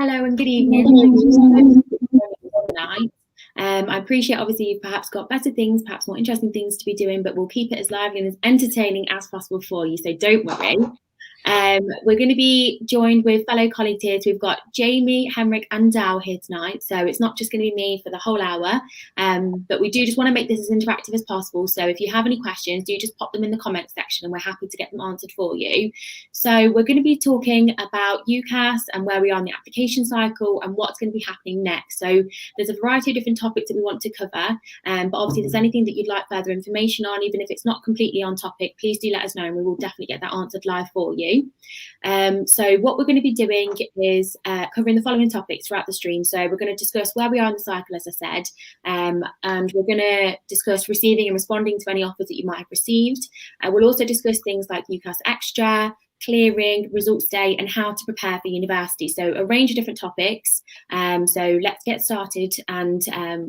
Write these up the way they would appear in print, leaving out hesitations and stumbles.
Hello and good evening. Tonight. I appreciate, obviously, you've perhaps got better things, perhaps more interesting things to be doing, but we'll keep it as lively and as entertaining as possible for you, so don't worry. We're going to be joined with fellow colleagues here. So we've got Jamie, Henrik and Dow here tonight. So it's not just going to be me for the whole hour, but we do just want to make this as interactive as possible. So if you have any questions, do just pop them in the comments section and we're happy to get them answered for you. So we're going to be talking about UCAS and where we are in the application cycle and what's going to be happening next. So there's a variety of different topics that we want to cover, but obviously if there's anything that you'd like further information on, even if it's not completely on topic, please do let us know and we will definitely get that answered live for you. So what we're going to be doing is covering the following topics throughout the stream. So we're going to discuss where we are in the cycle, as I said, and we're going to discuss receiving and responding to any offers that you might have received. We'll also discuss things like UCAS Extra, clearing, results day, and how to prepare for university. So a range of different topics. So let's get started and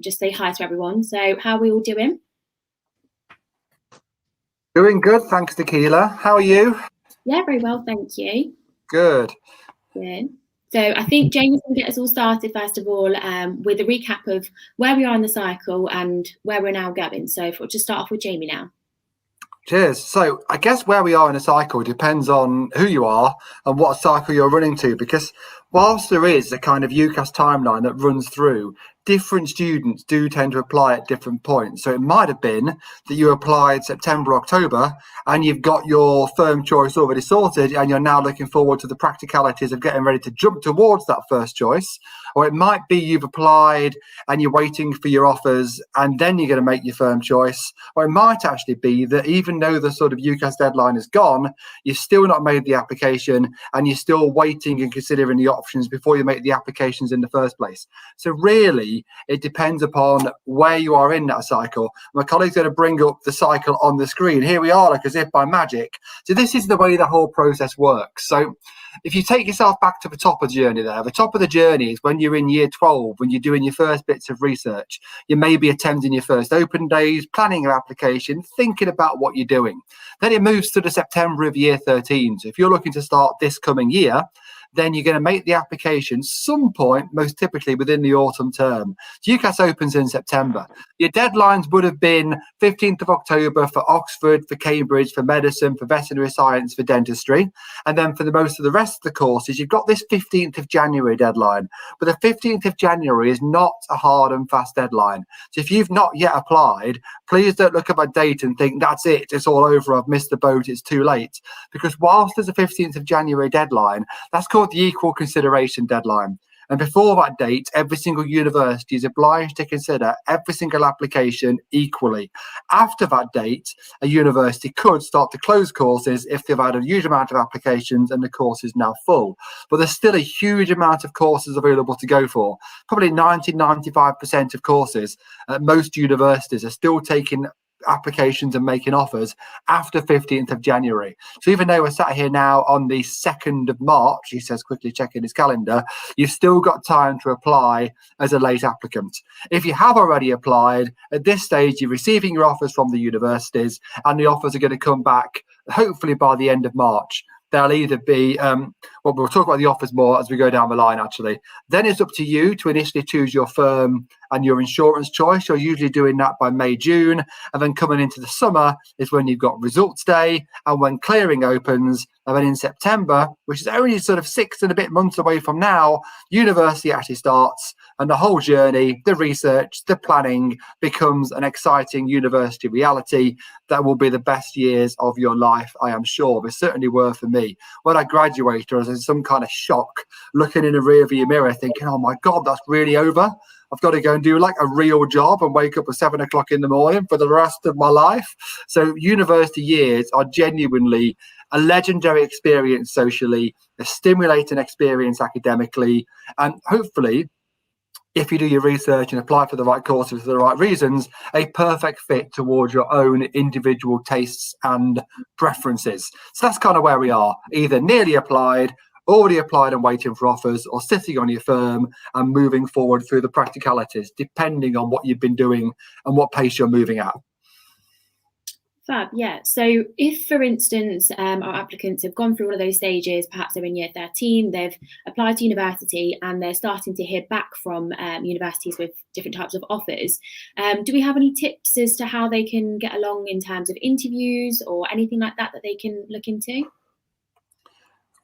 just say hi to everyone. So how are we all doing? Doing good, thanks, Tequila. How are you? Yeah, very well, thank you. Good. Good. So I think Jamie's going to get us all started, first of all, with a recap of where we are in the cycle and where we're now going. So if we'll just start off with Jamie now. Cheers. So I guess where we are in a cycle depends on who you are and what cycle you're running to, because whilst there is a kind of UCAS timeline that runs through, different students do tend to apply at different points. So it might have been that you applied September, October, and you've got your firm choice already sorted, and you're now looking forward to the practicalities of getting ready to jump towards that first choice. Or it might be you've applied and you're waiting for your offers, and then you're going to make your firm choice. Or it might actually be that even though the sort of UCAS deadline is gone, you've still not made the application, and you're still waiting and considering the options before you make the applications in the first place. So really, it depends upon where you are in that cycle. My colleague's going to bring up the cycle on the screen. Here we are, like as if by magic. So this is the way the whole process works. So if you take yourself back to the top of the journey there, the top of the journey is when you're in year 12, when you're doing your first bits of research. You may be attending your first open days, planning your application, thinking about what you're doing. Then it moves to the September of year 13. So if you're looking to start this coming year, then you're going to make the application some point, most typically within the autumn term. So UCAS opens in September. Your deadlines would have been 15th of October for Oxford, for Cambridge, for medicine, for veterinary science, for dentistry. And then for the most of the rest of the courses, you've got this 15th of January deadline. But the 15th of January is not a hard and fast deadline. So if you've not yet applied, please don't look at that date and think, that's it, it's all over, I've missed the boat, it's too late. Because whilst there's a 15th of January deadline, that's called the equal consideration deadline. And before that date, every single university is obliged to consider every single application equally. After that date, a university could start to close courses if they've had a huge amount of applications and the course is now full. But there's still a huge amount of courses available to go for. Probably 95% of courses at most universities are still taking applications and making offers after 15th of January. So even though we're sat here now on the 2nd of March, he says, quickly checking his calendar, you've still got time to apply as a late applicant. If you have already applied, at this stage, you're receiving your offers from the universities, and the offers are going to come back hopefully by the end of March. They'll either be, well, we'll talk about the offers more as we go down the line, actually. Then it's up to you to initially choose your firm and your insurance choice. You're usually doing that by May, June. And then coming into the summer is when you've got results day and when clearing opens. And then in September, which is only sort of 6 and a bit months away from now, university actually starts. And the whole journey, the research, the planning becomes an exciting university reality that will be the best years of your life, I am sure. They certainly were for me. When I graduated, I was in some kind of shock, looking in the rearview mirror, thinking, oh my God, that's really over. I've got to go and do like a real job and wake up at 7 o'clock in the morning for the rest of my life. So university years are genuinely a legendary experience socially, a stimulating experience academically, and hopefully, if you do your research and apply for the right courses for the right reasons, a perfect fit towards your own individual tastes and preferences. So that's kind of where we are, either nearly applied, already applied and waiting for offers, or sitting on your firm and moving forward through the practicalities, depending on what you've been doing and what pace you're moving at. Fab, yeah. So if, for instance, our applicants have gone through one of those stages, perhaps they're in year 13, they've applied to university and they're starting to hear back from universities with different types of offers, do we have any tips as to how they can get along in terms of interviews or anything like that that they can look into?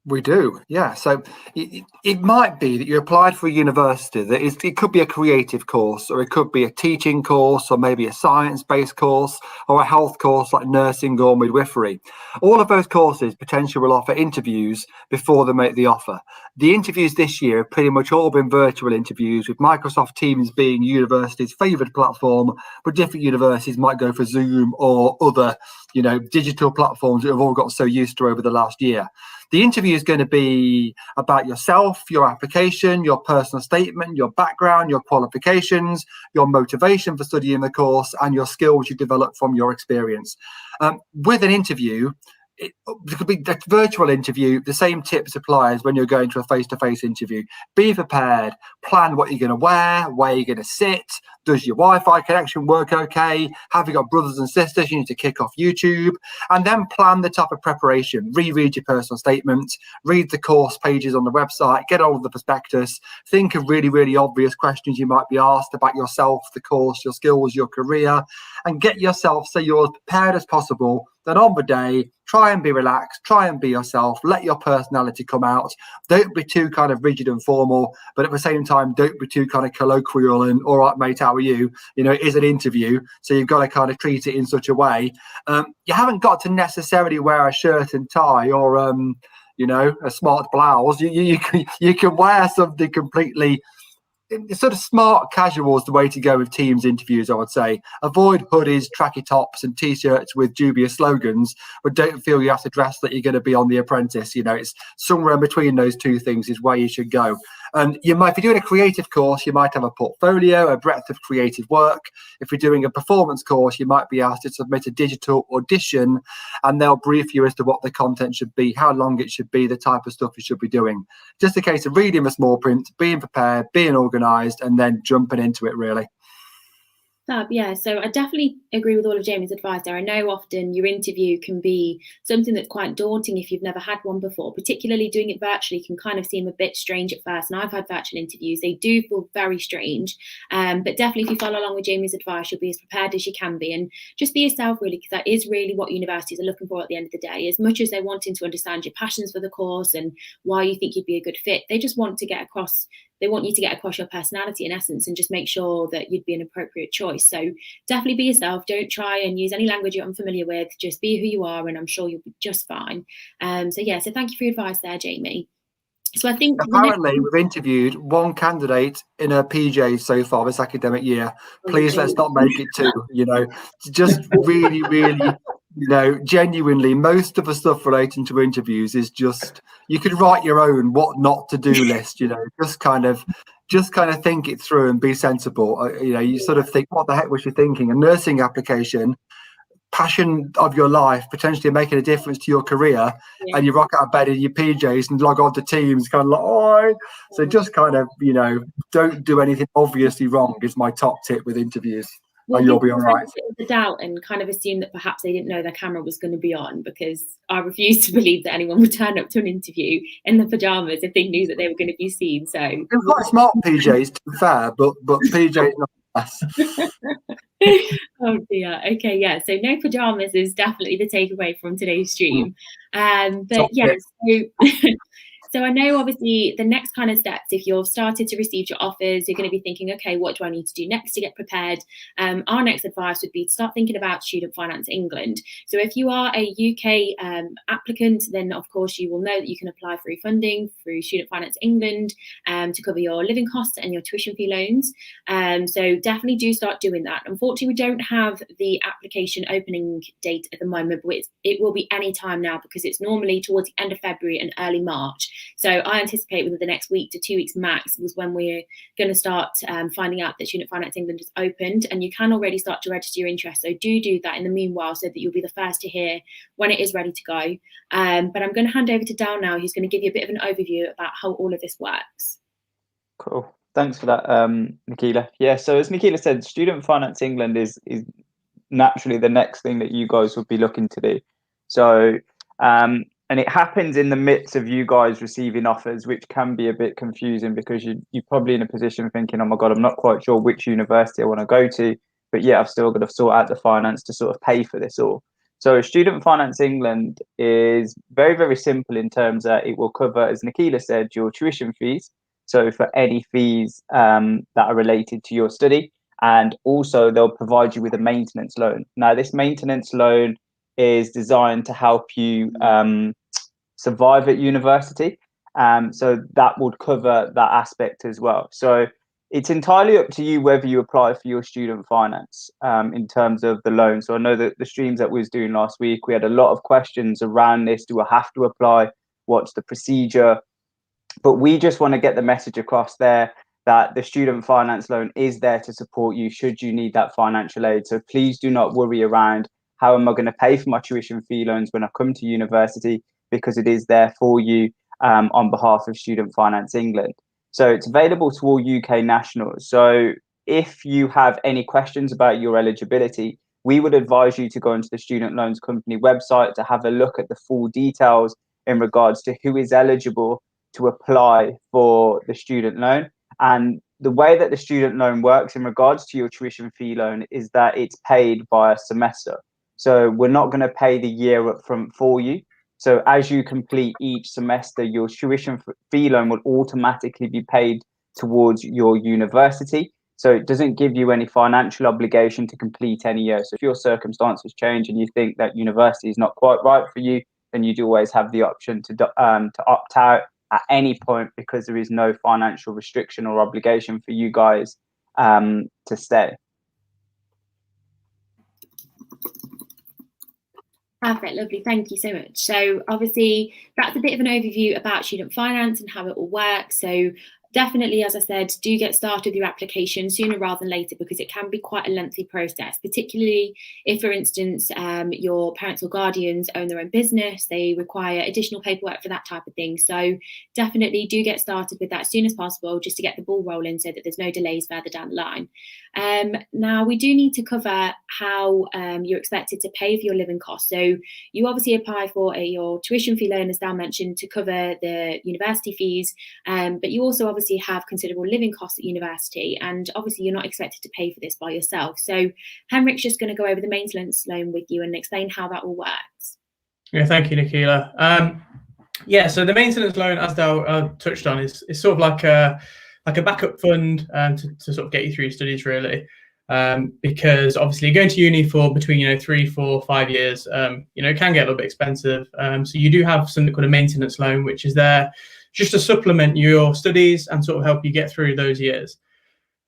We do, yeah. So it might be that you applied for a university that is, it could be a creative course, or it could be a teaching course, or maybe a science-based course, or a health course like nursing or midwifery. All of those courses potentially will offer interviews before they make the offer. The interviews this year have pretty much all been virtual interviews, with Microsoft Teams being universities' favoured platform, but different universities might go for Zoom or other, digital platforms that we've all got so used to over the last year. The interview is going to be about yourself, your application, your personal statement, your background, your qualifications, your motivation for studying the course, and your skills you develop from your experience. With an interview, it could be a virtual interview. The same tips apply as when you're going to a face-to-face interview. Be prepared. Plan what you're going to wear, where you're going to sit. Does your Wi-Fi connection work okay? Have you got brothers and sisters you need to kick off YouTube? And then plan the type of preparation. Reread your personal statement. Read the course pages on the website. Get all of the prospectus. Think of really, really obvious questions you might be asked about yourself, the course, your skills, your career, and get yourself so you're as prepared as possible. Then on the day, try and be relaxed, try and be yourself, let your personality come out. Don't be too kind of rigid and formal, but at the same time, don't be too kind of colloquial and, all right, mate, how are you? It is an interview, so you've got to kind of treat it in such a way. You haven't got to necessarily wear a shirt and tie or, a smart blouse. You can wear something completely sort of smart casual is the way to go with Teams interviews, I would say. Avoid hoodies, tracky tops and T-shirts with dubious slogans, but don't feel you have to dress that you're going to be on The Apprentice. It's somewhere in between those two things is where you should go. And if you're doing a creative course, you might have a portfolio, a breadth of creative work. If you're doing a performance course, you might be asked to submit a digital audition, and they'll brief you as to what the content should be, how long it should be, the type of stuff you should be doing. Just a case of reading the small print, being prepared, being organised, and then jumping into it, really. Fab, yeah. So I definitely agree with all of Jamie's advice there. I know often your interview can be something that's quite daunting if you've never had one before, particularly doing it virtually can kind of seem a bit strange at first. And I've had virtual interviews, they do feel very strange. But definitely if you follow along with Jamie's advice, you'll be as prepared as you can be. And just be yourself, really, because that is really what universities are looking for at the end of the day. As much as they're wanting to understand your passions for the course and why you think you'd be a good fit, they just want to get across. They want you to get across your personality in essence and just make sure that you'd be an appropriate choice. So definitely be yourself. Don't try and use any language you're unfamiliar with. Just be who you are and I'm sure you'll be just fine. So thank you for your advice there, Jamie. So I think apparently we've interviewed one candidate in her PJs so far this academic year. Please let's not make it two, just really, really, genuinely, most of the stuff relating to interviews is just, you could write your own what not to do list, just kind of think it through and be sensible. You sort of think, what the heck was she thinking? A nursing application, passion of your life, potentially making a difference to your career, and you rock out of bed in your PJs and log on to Teams, kind of like, oh. So just kind of, don't do anything obviously wrong is my top tip with interviews. Well, and you'll be all right. The doubt and kind of assume that perhaps they didn't know their camera was going to be on, because I refuse to believe that anyone would turn up to an interview in their pajamas if they knew that they were going to be seen. So they're quite smart PJs, to be fair, but PJs not less. Oh dear. Okay, yeah. So no pajamas is definitely the takeaway from today's stream. But yes. So I know obviously the next kind of steps, if you've started to receive your offers, you're going to be thinking, okay, what do I need to do next to get prepared? Our next advice would be to start thinking about Student Finance England. So if you are a UK applicant, then of course you will know that you can apply for funding through Student Finance England to cover your living costs and your tuition fee loans. So definitely do start doing that. Unfortunately, we don't have the application opening date at the moment, but it will be any time now, because it's normally towards the end of February and early March. So I anticipate within the next week to 2 weeks max was when we're going to start finding out that Student Finance England is opened, and you can already start to register your interest. So do that in the meanwhile, so that you'll be the first to hear when it is ready to go. But I'm going to hand over to Dal now, who's going to give you a bit of an overview about how all of this works. Cool. Thanks for that, Nikila. Yeah, so as Nikila said, Student Finance England is naturally the next thing that you guys would be looking to do. So, and it happens in the midst of you guys receiving offers, which can be a bit confusing because you're probably in a position thinking, oh my God, I'm not quite sure which university I want to go to, but yeah, I've still got to sort out the finance to sort of pay for this all. So Student Finance England is very, very simple in terms that it will cover, as Nikila said, your tuition fees. So for any fees that are related to your study, and also they'll provide you with a maintenance loan. Now, this maintenance loan is designed to help you survive at university. So that would cover that aspect as well. So it's entirely up to you whether you apply for your student finance in terms of the loan. So I know that the streams that we was doing last week, we had a lot of questions around this. Do I have to apply? What's the procedure? But we just want to get the message across there that the student finance loan is there to support you should you need that financial aid. So please do not worry around how am I going to pay for my tuition fee loans when I come to university, because it is there for you on behalf of Student Finance England. So it's available to all UK nationals. So if you have any questions about your eligibility, we would advise you to go into the Student Loans Company website to have a look at the full details in regards to who is eligible to apply for the student loan. And the way that the student loan works in regards to your tuition fee loan is that it's paid by a semester. So we're not going to pay the year up front for you. So as you complete each semester, your tuition fee loan will automatically be paid towards your university. So it doesn't give you any financial obligation to complete any year. So if your circumstances change and you think that university is not quite right for you, then you do always have the option to opt out at any point, because there is no financial restriction or obligation for you guys to stay. Perfect, lovely, thank you so much. So obviously that's a bit of an overview about student finance and how it all works. So definitely, as I said, do get started with your application sooner rather than later, because it can be quite a lengthy process, particularly if, for instance, your parents or guardians own their own business. They require additional paperwork for that type of thing. So definitely do get started with that as soon as possible, just to get the ball rolling so that there's no delays further down the line. Now, we do need to cover how you're expected to pay for your living costs. So you obviously apply for your tuition fee loan, as Dan mentioned, to cover the university fees, but you also obviously have considerable living costs at university, and obviously you're not expected to pay for this by yourself. So Henrik's just going to go over the maintenance loan with you and explain how that all works. Yeah, thank you, Nikila. Yeah, so the maintenance loan, as Dal touched on, is sort of like a backup fund to sort of get you through your studies, really. Because obviously going to uni for between 3, 4, 5 years, it can get a little bit expensive. So you do have something called a maintenance loan, which is there just to supplement your studies and sort of help you get through those years.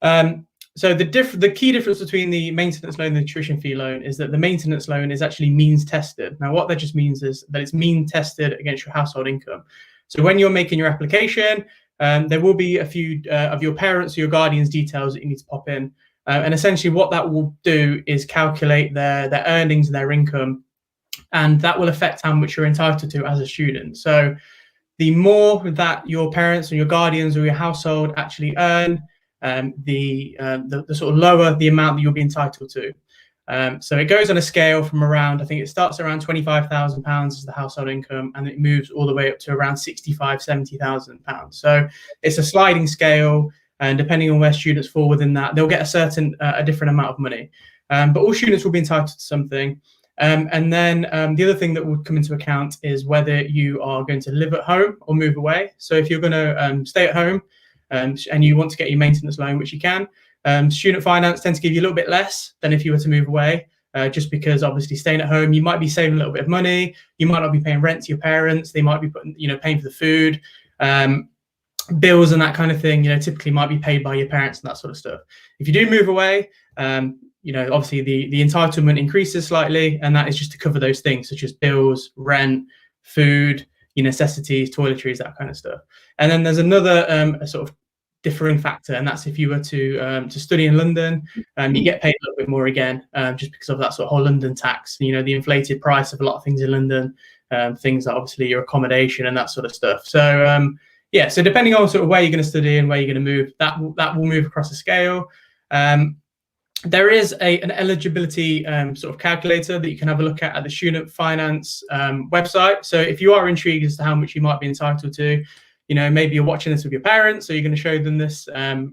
So the key difference between the maintenance loan and the tuition fee loan is that the maintenance loan is actually means tested. Now, what that just means is that it's mean tested against your household income. So when you're making your application, there will be a few of your parents or your guardians' details that you need to pop in. And essentially what that will do is calculate their earnings and their income, and that will affect how much you're entitled to as a student. So the more that your parents or your guardians or your household actually earn, the sort of lower the amount that you'll be entitled to. So it goes on a scale from around, I think it starts around £25,000 as the household income, and it moves all the way up to around £65,000, £70,000. So it's a sliding scale, and depending on where students fall within that, they'll get a different amount of money. But all students will be entitled to something. And then the other thing that would come into account is whether you are going to live at home or move away. So if you're going to stay at home and you want to get your maintenance loan, which you can, student finance tends to give you a little bit less than if you were to move away, just because obviously staying at home, you might be saving a little bit of money. You might not be paying rent to your parents. They might be paying for the food. Bills and that kind of thing, typically might be paid by your parents and that sort of stuff. If you do move away, obviously the entitlement increases slightly, and that is just to cover those things such as bills, rent, food, your necessities, toiletries, that kind of stuff. And then there's another a sort of differing factor, and that's if you were to study in London, you get paid a little bit more again, just because of that sort of whole London tax, the inflated price of a lot of things in London, things like obviously your accommodation and that sort of stuff. So yeah, so depending on sort of where you're going to study and where you're going to move, that will move across the scale. there is an eligibility sort of calculator that you can have a look at the student finance website. So if you are intrigued as to how much you might be entitled to, maybe you're watching this with your parents, so you're going to show them this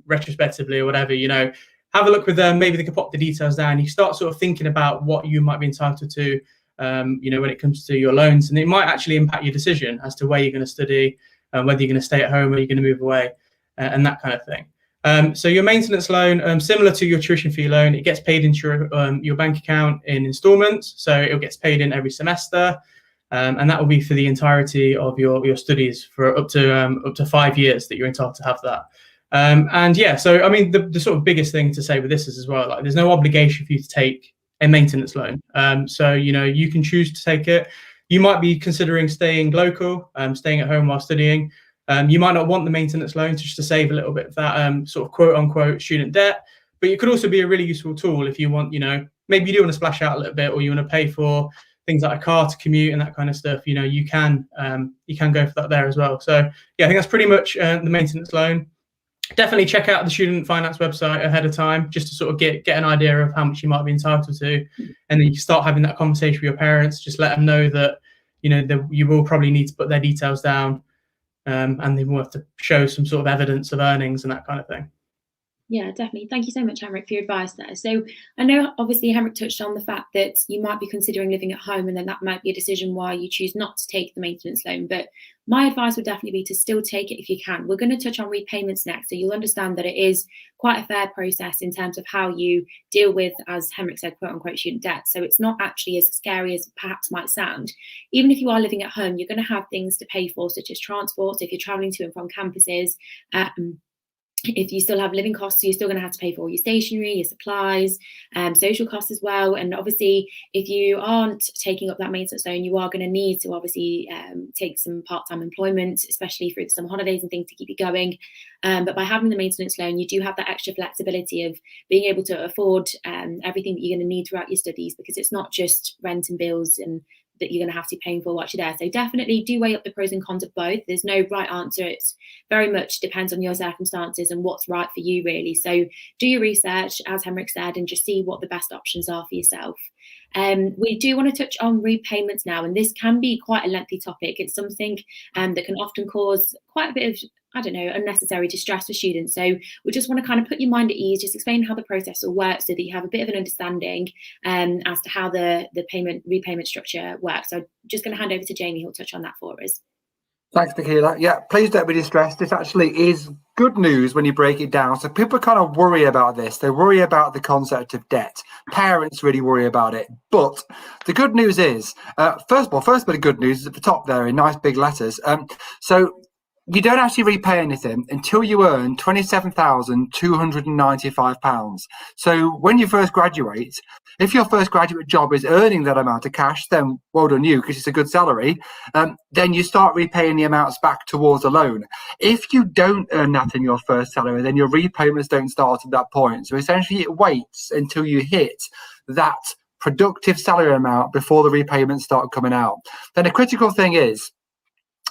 retrospectively or whatever, have a look with them. Maybe they can pop the details down. You start sort of thinking about what you might be entitled to, when it comes to your loans, and it might actually impact your decision as to where you're going to study, whether you're going to stay at home or you're going to move away, and that kind of thing. So your maintenance loan, similar to your tuition fee loan, it gets paid into your bank account in installments. So it gets paid in every semester, and that will be for the entirety of your studies for up to 5 years that you're entitled to have that. And yeah, so I mean, the sort of biggest thing to say with this is as well, like there's no obligation for you to take a maintenance loan. So you can choose to take it. You might be considering staying local, staying at home while studying. You might not want the maintenance loan just to save a little bit of that sort of quote unquote student debt, but it could also be a really useful tool if you want, maybe you do want to splash out a little bit, or you want to pay for things like a car to commute and that kind of stuff. You can go for that there as well. So yeah, I think that's pretty much the maintenance loan. Definitely check out the student finance website ahead of time just to sort of get an idea of how much you might be entitled to, and then you start having that conversation with your parents. Just let them know that you will probably need to put their details down. And they will have to show some sort of evidence of earnings and that kind of thing. Yeah, definitely. Thank you so much, Henrik, for your advice there. So I know obviously Henrik touched on the fact that you might be considering living at home, and then that might be a decision why you choose not to take the maintenance loan. But my advice would definitely be to still take it if you can. We're going to touch on repayments next, so you'll understand that it is quite a fair process in terms of how you deal with, as Henrik said, quote unquote student debt. So it's not actually as scary as perhaps might sound. Even if you are living at home, you're going to have things to pay for, such as transport. So if you're traveling to and from campuses, if you still have living costs, you're still going to have to pay for all your stationery, your supplies, social costs as well. And obviously, if you aren't taking up that maintenance loan, you are going to need to obviously take some part-time employment, especially through the summer holidays and things to keep you going. But by having the maintenance loan, you do have that extra flexibility of being able to afford everything that you're going to need throughout your studies, because it's not just rent and bills and that you're going to have to be paying for whilst you're there. So definitely do weigh up the pros and cons of both. There's no right answer. It's very much depends on your circumstances and what's right for you, really. So do your research, as Henrik said, and just see what the best options are for yourself. We do want to touch on repayments now, and this can be quite a lengthy topic. It's something that can often cause quite a bit of, unnecessary distress for students. So we just want to kind of put your mind at ease, just explain how the process will work so that you have a bit of an understanding as to how the repayment structure works. So I'm just going to hand over to Jamie, who'll touch on that for us. Thanks, Nicola. Yeah, please don't be distressed. This actually is good news when you break it down. So people kind of worry about this. They worry about the concept of debt. Parents really worry about it. But the good news is, first bit of good news is at the top there in nice big letters. So you don't actually repay anything until you earn £27,295. So when you first graduate, if your first graduate job is earning that amount of cash, then well done you, because it's a good salary. Then you start repaying the amounts back towards the loan. If you don't earn that in your first salary, then your repayments don't start at that point. So essentially it waits until you hit that productive salary amount before the repayments start coming out. Then the critical thing is,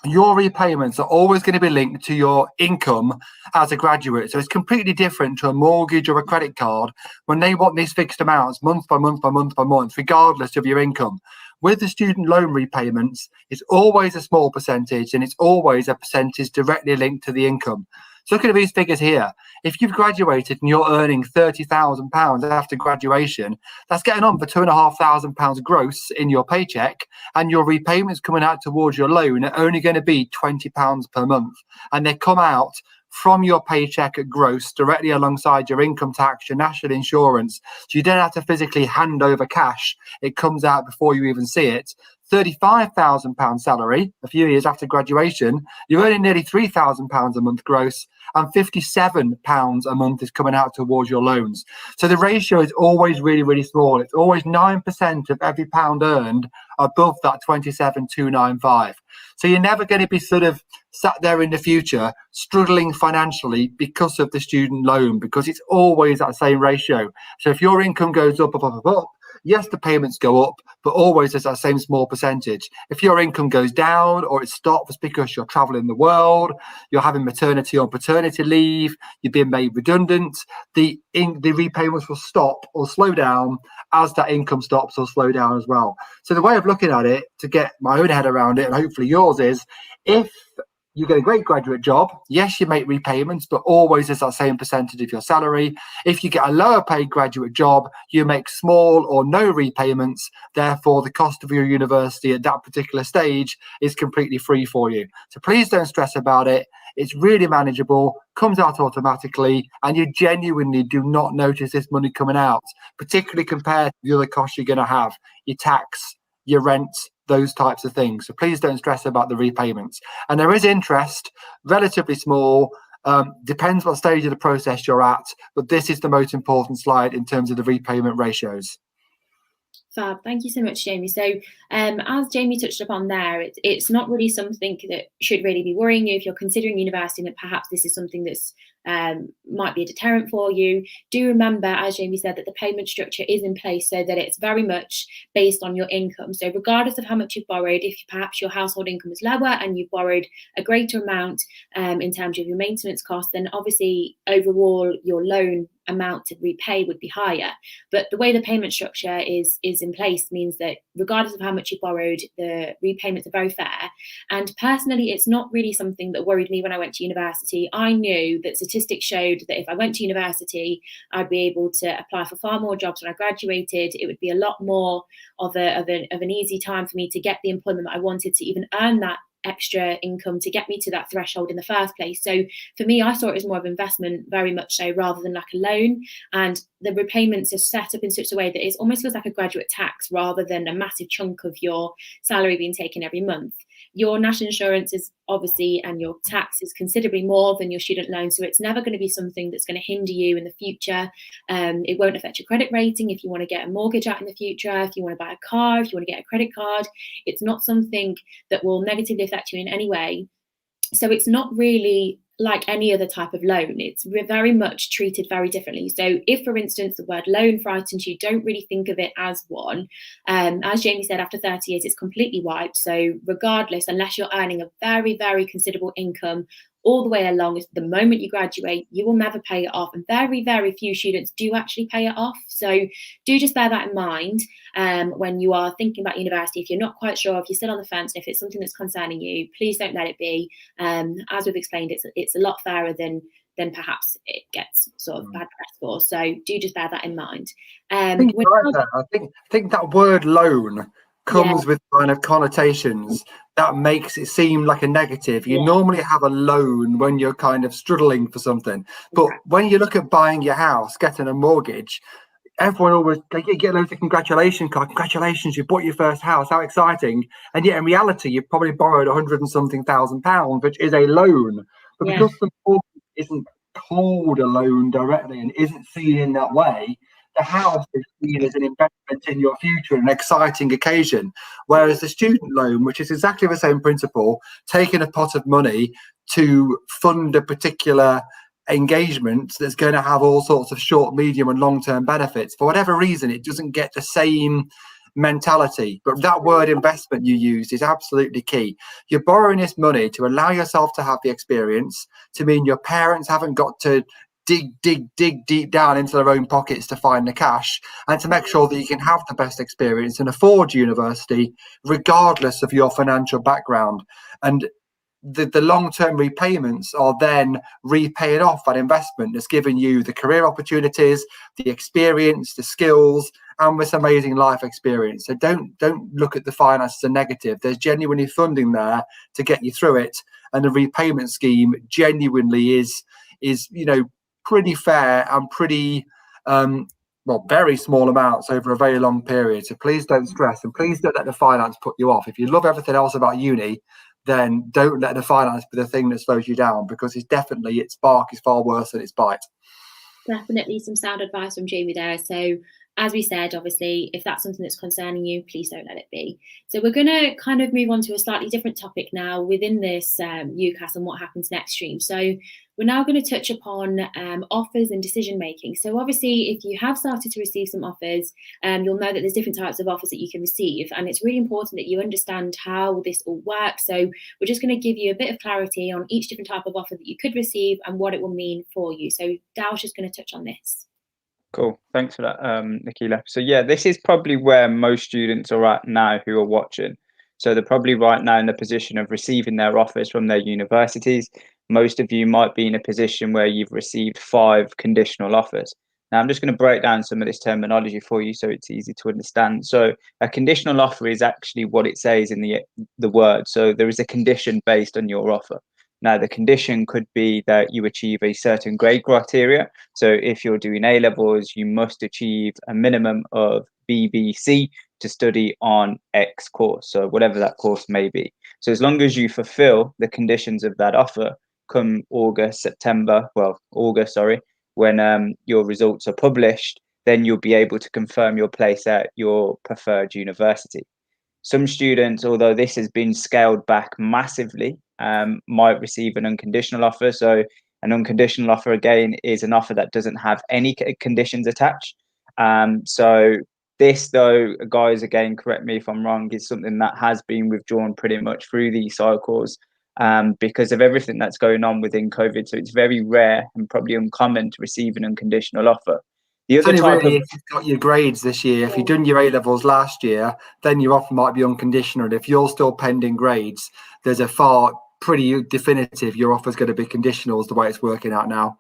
your repayments are always going to be linked to your income as a graduate. So it's completely different to a mortgage or a credit card when they want these fixed amounts month by month by month by month, regardless of your income. With the student loan repayments, it's always a small percentage, and it's always a percentage directly linked to the income. So look at these figures here. If you've graduated and you're earning £30,000 after graduation, that's getting on for £2,500 gross in your paycheck, and your repayments coming out towards your loan are only going to be £20 per month. And they come out from your paycheck at gross directly alongside your income tax, your national insurance. So you don't have to physically hand over cash. It comes out before you even see it. £35,000 salary a few years after graduation, you're earning nearly £3,000 a month gross, and £57 a month is coming out towards your loans. So the ratio is always really, really small. It's always 9% of every pound earned above that 27,295. So you're never going to be sort of sat there in the future struggling financially because of the student loan, because it's always that same ratio. So if your income goes up, yes, the payments go up, but always there's that same small percentage. If your income goes down or it stops because you're traveling the world, you're having maternity or paternity leave, you're being made redundant, the repayments will stop or slow down as that income stops or slow down as well. So the way of looking at it, to get my own head around it, and hopefully yours, is if you get a great graduate job, yes, you make repayments, but always as that same percentage of your salary. If you get a lower paid graduate job, you make small or no repayments. Therefore, the cost of your university at that particular stage is completely free for you. So please don't stress about it. It's really manageable, comes out automatically, and you genuinely do not notice this money coming out, particularly compared to the other costs you're going to have, your tax, your rent, those types of things. So please don't stress about the repayments. And there is interest, relatively small, depends what stage of the process you're at, but this is the most important slide in terms of the repayment ratios. Fab. Thank you so much, Jamie. So as Jamie touched upon there, it's not really something that should really be worrying you if you're considering university, and perhaps this is something that's might be a deterrent for you. Do remember, as Jamie said, that the payment structure is in place so that it's very much based on your income. So regardless of how much you've borrowed, if perhaps your household income is lower and you've borrowed a greater amount in terms of your maintenance cost, then obviously overall your loan amount to repay would be higher. But the way the payment structure is in place means that regardless of how much you borrowed, the repayments are very fair. And personally, it's not really something that worried me when I went to university. I knew that statistics showed that if I went to university, I'd be able to apply for far more jobs when I graduated. It would be a lot more of an easy time for me to get the employment that I wanted, to even earn that extra income to get me to that threshold in the first place. So for me, I saw it as more of investment, very much so, rather than like a loan. And the repayments are set up in such a way that it almost feels like a graduate tax rather than a massive chunk of your salary being taken every month. Your national insurance is obviously, and your tax is considerably more than your student loan. So it's never going to be something that's going to hinder you in the future. It won't affect your credit rating if you want to get a mortgage out in the future, if you want to buy a car, if you want to get a credit card. It's not something that will negatively affect you in any way. So it's not really like any other type of loan. It's very much treated very differently. So if, for instance, the word loan frightens you, don't really think of it as one. As Jamie said, after 30 years, it's completely wiped. So regardless, unless you're earning a very, very considerable income all the way along, the moment you graduate, you will never pay it off. And very, very few students do actually pay it off. So do just bear that in mind when you are thinking about university. If you're not quite sure, if you're still on the fence, if it's something that's concerning you, please don't let it be. As we've explained, it's a lot fairer than perhaps it gets sort of bad press for. So do just bear that in mind. I think that word loan comes with kind of connotations that makes it seem like a negative. You normally have a loan when you're kind of struggling for something, but when you look at buying your house, getting a mortgage, everyone always get loads of congratulations, you bought your first house, how exciting. And yet in reality, you've probably borrowed 100 and something thousand pounds, which is a loan. But because the mortgage isn't called a loan directly and isn't seen in that way, the house is seen as an investment in your future, an exciting occasion. Whereas the student loan, which is exactly the same principle, taking a pot of money to fund a particular engagement that's going to have all sorts of short, medium and long-term benefits, for whatever reason, it doesn't get the same mentality. But that word investment you used is absolutely key. You're borrowing this money to allow yourself to have the experience, to mean your parents haven't got to dig deep down into their own pockets to find the cash, and to make sure that you can have the best experience and afford university regardless of your financial background. And the long-term repayments are then repaying off that investment that's given you the career opportunities, the experience, the skills, and this amazing life experience. So don't look at the finance as a negative. There's genuinely funding there to get you through it, and the repayment scheme genuinely is pretty fair and pretty very small amounts over a very long period. So please don't stress, and please don't let the finance put you off. If you love everything else about uni, then don't let the finance be the thing that slows you down, because its bark is far worse than its bite. Definitely some sound advice from Jamie there. So as we said, obviously, if that's something that's concerning you, please don't let it be. So we're going to kind of move on to a slightly different topic now within this UCAS and what happens next stream. So we're now going to touch upon offers and decision making. So obviously, if you have started to receive some offers, you'll know that there's different types of offers that you can receive. And it's really important that you understand how this all works. So we're just going to give you a bit of clarity on each different type of offer that you could receive and what it will mean for you. So Dow's just going to touch on this. Cool. Thanks for that, Nicola. So yeah, this is probably where most students are at now who are watching. So they're probably right now in the position of receiving their offers from their universities. Most of you might be in a position where you've received 5 conditional offers. Now I'm just going to break down some of this terminology for you so it's easy to understand. So a conditional offer is actually what it says in the word. So there is a condition based on your offer. Now, the condition could be that you achieve a certain grade criteria. So if you're doing A levels, you must achieve a minimum of BBC to study on X course. So whatever that course may be. So as long as you fulfill the conditions of that offer, come August, when your results are published, then you'll be able to confirm your place at your preferred university. Some students, although this has been scaled back massively, might receive an unconditional offer. So an unconditional offer, again, is an offer that doesn't have any conditions attached. So this, though, guys, again, correct me if I'm wrong, is something that has been withdrawn pretty much through these cycles because of everything that's going on within COVID. So it's very rare and probably uncommon to receive an unconditional offer. The other It's only type really of if you've got your grades this year. If you've done your A levels last year, then your offer might be unconditional. And if you're still pending grades, there's a far pretty definitive your offer is going to be conditional is the way it's working out now.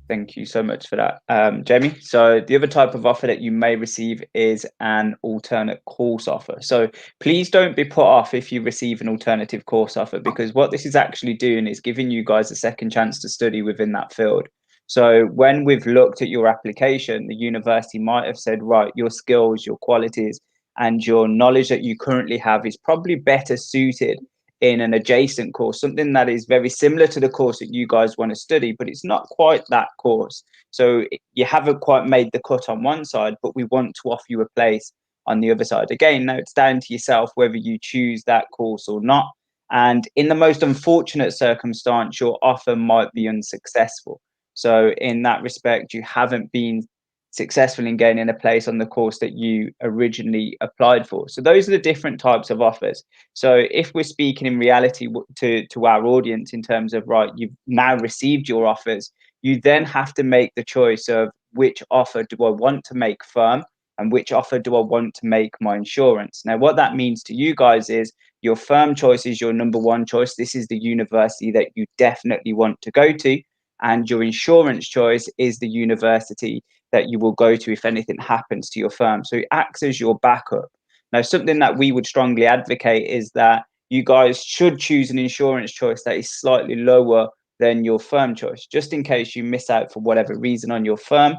Thank you so much for that, Jamie. So the other type of offer that you may receive is an alternate course offer. So please don't be put off if you receive an alternative course offer, because what this is actually doing is giving you guys a second chance to study within that field. So when we've looked at your application, the university might have said, right, your skills, your qualities, and your knowledge that you currently have is probably better suited in an adjacent course, something that is very similar to the course that you guys want to study, but it's not quite that course. So you haven't quite made the cut on one side, but we want to offer you a place on the other side. Again, now it's down to yourself whether you choose that course or not. And in the most unfortunate circumstance, your offer might be unsuccessful. So in that respect, you haven't been successful in gaining a place on the course that you originally applied for. So those are the different types of offers. So if we're speaking in reality to our audience in terms of, right, you've now received your offers, you then have to make the choice of which offer do I want to make firm and which offer do I want to make my insurance. Now, what that means to you guys is your firm choice is your number one choice. This is the university that you definitely want to go to. And your insurance choice is the university that you will go to if anything happens to your firm. So it acts as your backup. Now, something that we would strongly advocate is that you guys should choose an insurance choice that is slightly lower than your firm choice, just in case you miss out for whatever reason on your firm.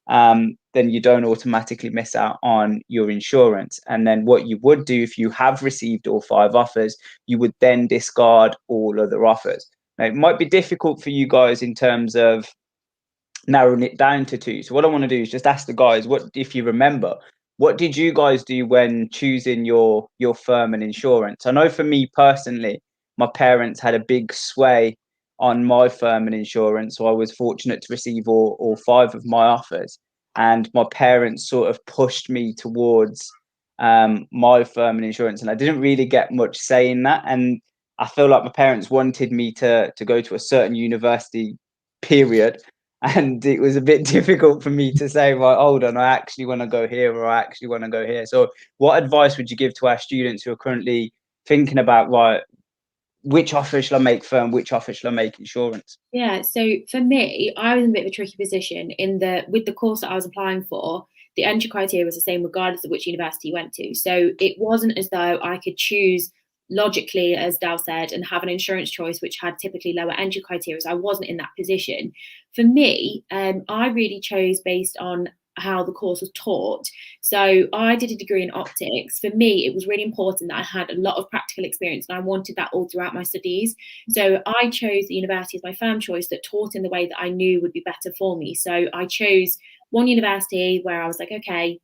Then you don't automatically miss out on your insurance. And then what you would do if you have received all 5 offers, you would then discard all other offers. Now, it might be difficult for you guys in terms of narrowing it down to 2. So what I want to do is just ask the guys, what, if you remember, what did you guys do when choosing your firm and insurance? I know for me personally, my parents had a big sway on my firm and insurance, so I was fortunate to receive all 5 of my offers, and my parents sort of pushed me towards my firm and insurance, and I didn't really get much say in that. And I feel like my parents wanted me to go to a certain university, period. And it was a bit difficult for me to say, right, hold on, I actually want to go here, or I actually want to go here. So what advice would you give to our students who are currently thinking about, right, which offer shall I make firm, which offer shall I make insurance? Yeah, so for me, I was in a bit of a tricky position with the course that I was applying for. The entry criteria was the same regardless of which university you went to. So it wasn't as though I could choose logically, as Dal said, and have an insurance choice which had typically lower entry criteria. I wasn't in that position. For me, I really chose based on how the course was taught. So I did a degree in optics. For me, it was really important that I had a lot of practical experience, and I wanted that all throughout my studies. So I chose the university as my firm choice that taught in the way that I knew would be better for me. So I chose one university where I was like, okay,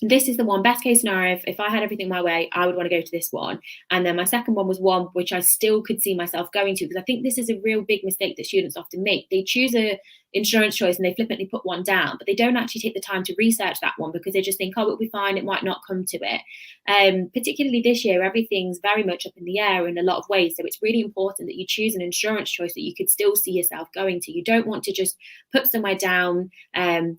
this is the one best case scenario. If I had everything my way, I would want to go to this one. And then my second one was one which I still could see myself going to, because I think this is a real big mistake that students often make. They choose a insurance choice and they flippantly put one down, but they don't actually take the time to research that one, because they just think, oh, it'll be fine, it might not come to it. Particularly this year, everything's very much up in the air in a lot of ways. So it's really important that you choose an insurance choice that you could still see yourself going to. You don't want to just put somewhere down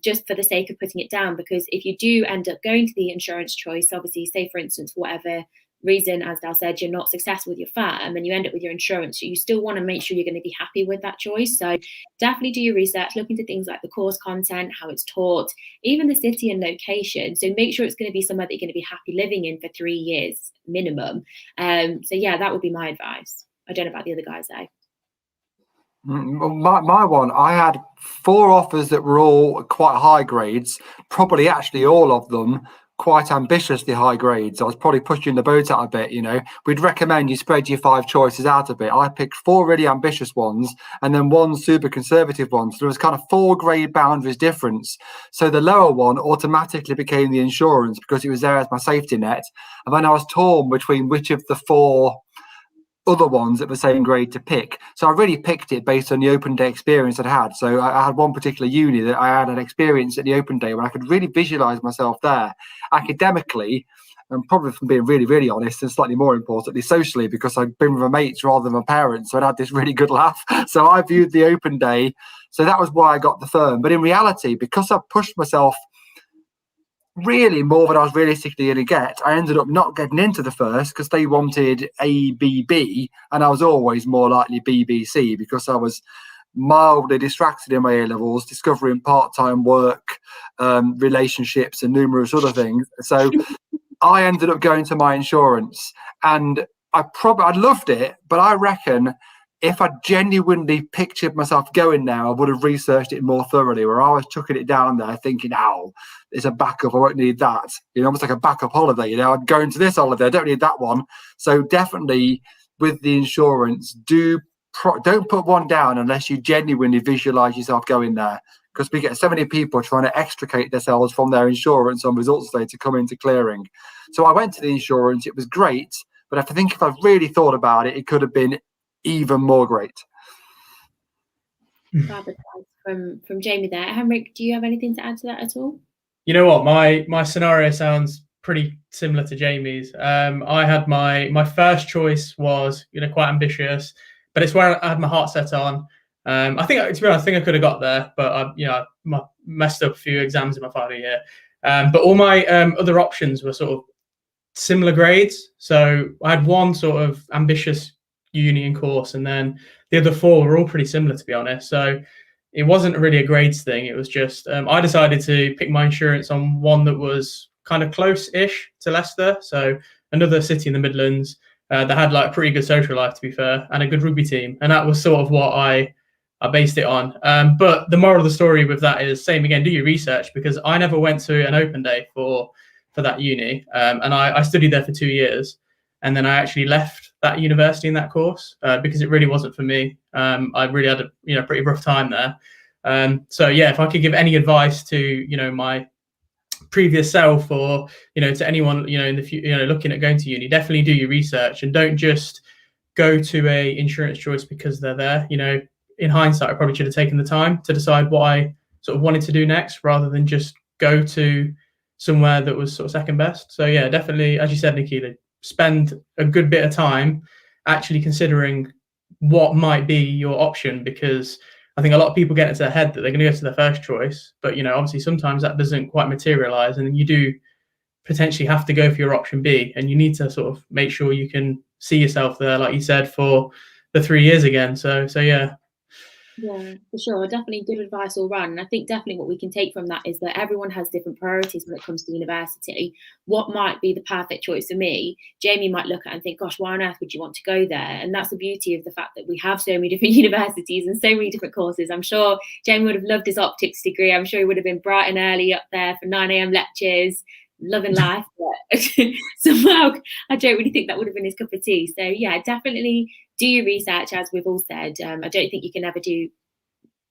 just for the sake of putting it down, because if you do end up going to the insurance choice, obviously, say for instance, for whatever reason, as Dal said, you're not successful with your firm and you end up with your insurance, you still want to make sure you're going to be happy with that choice. So definitely do your research, look into things like the course content, how it's taught, even the city and location. So make sure it's going to be somewhere that you're going to be happy living in for 3 years minimum. So yeah, that would be my advice. I don't know about the other guys though. My one, I had 4 offers that were all quite high grades, probably actually all of them quite ambitiously high grades. I was probably pushing the boat out a bit, you know. We'd recommend you spread your 5 choices out a bit. I picked 4 really ambitious ones and then 1 super conservative one. So there was kind of 4 grade boundaries difference. So the lower one automatically became the insurance because it was there as my safety net. And then I was torn between which of the 4 other ones at the same grade to pick. So I really picked it based on the open day experience I'd had. So I had one particular uni that I had an experience at the open day where I could really visualize myself there academically, and probably from being really, really honest, and slightly more importantly, socially, because I'd been with my mates rather than my parents. So I'd had this really good laugh. So I viewed the open day. So that was why I got the firm. But in reality, because I pushed myself really more than I was realistically going to get, I ended up not getting into the first because they wanted ABB, and I was always more likely BBC because I was mildly distracted in my A levels, discovering part-time work, relationships, and numerous other things. So I ended up going to my insurance, and I loved it, but I reckon if I genuinely pictured myself going there, I would have researched it more thoroughly, where I was chucking it down there thinking, oh, it's a backup, I won't need that. You know, almost like a backup holiday, you know, I'd go into this holiday, I don't need that one. So definitely with the insurance, don't put one down unless you genuinely visualize yourself going there, because we get so many people trying to extricate themselves from their insurance on results day to come into clearing. So I went to the insurance, it was great, but if I really thought about it, it could have been even more great. Fab advice from Jamie there. Henrik, do you have anything to add to that at all? You know what, my scenario sounds pretty similar to Jamie's. I had my first choice was, you know, quite ambitious, but it's where I had my heart set on. I think, to be honest, I think I could have got there, but I messed up a few exams in my final year. But all my other options were sort of similar grades. So I had one sort of ambitious uni and course, and then the other 4 were all pretty similar, to be honest. So it wasn't really a grades thing. It was just I decided to pick my insurance on one that was kind of close-ish to Leicester, so another city in the Midlands that had like a pretty good social life, to be fair, and a good rugby team, and that was sort of what I based it on. But the moral of the story with that is, same again, do your research, because I never went to an open day for that uni, and I studied there for 2 years, and then I actually left that university in that course because it really wasn't for me. I really had a pretty rough time there. So yeah, if I could give any advice to my previous self, or to anyone in the future looking at going to uni, definitely do your research and don't just go to a insurance choice because they're there. In hindsight, I probably should have taken the time to decide what I sort of wanted to do next, rather than just go to somewhere that was sort of second best. So yeah, definitely, as you said, Nikila, spend a good bit of time actually considering what might be your option, because I think a lot of people get into their head that they're going to go to their first choice, but obviously sometimes that doesn't quite materialize, and you do potentially have to go for your option B, and you need to sort of make sure you can see yourself there, like you said, for the 3 years again. So yeah. Yeah, for sure. Definitely good advice all round. And I think definitely what we can take from that is that everyone has different priorities when it comes to university. What might be the perfect choice for me, Jamie might look at and think, gosh, why on earth would you want to go there? And that's the beauty of the fact that we have so many different universities and so many different courses. I'm sure Jamie would have loved his optics degree. I'm sure he would have been bright and early up there for 9 a.m. lectures, loving life. But somehow I don't really think that would have been his cup of tea. So yeah, definitely do your research, as we've all said. I don't think you can ever do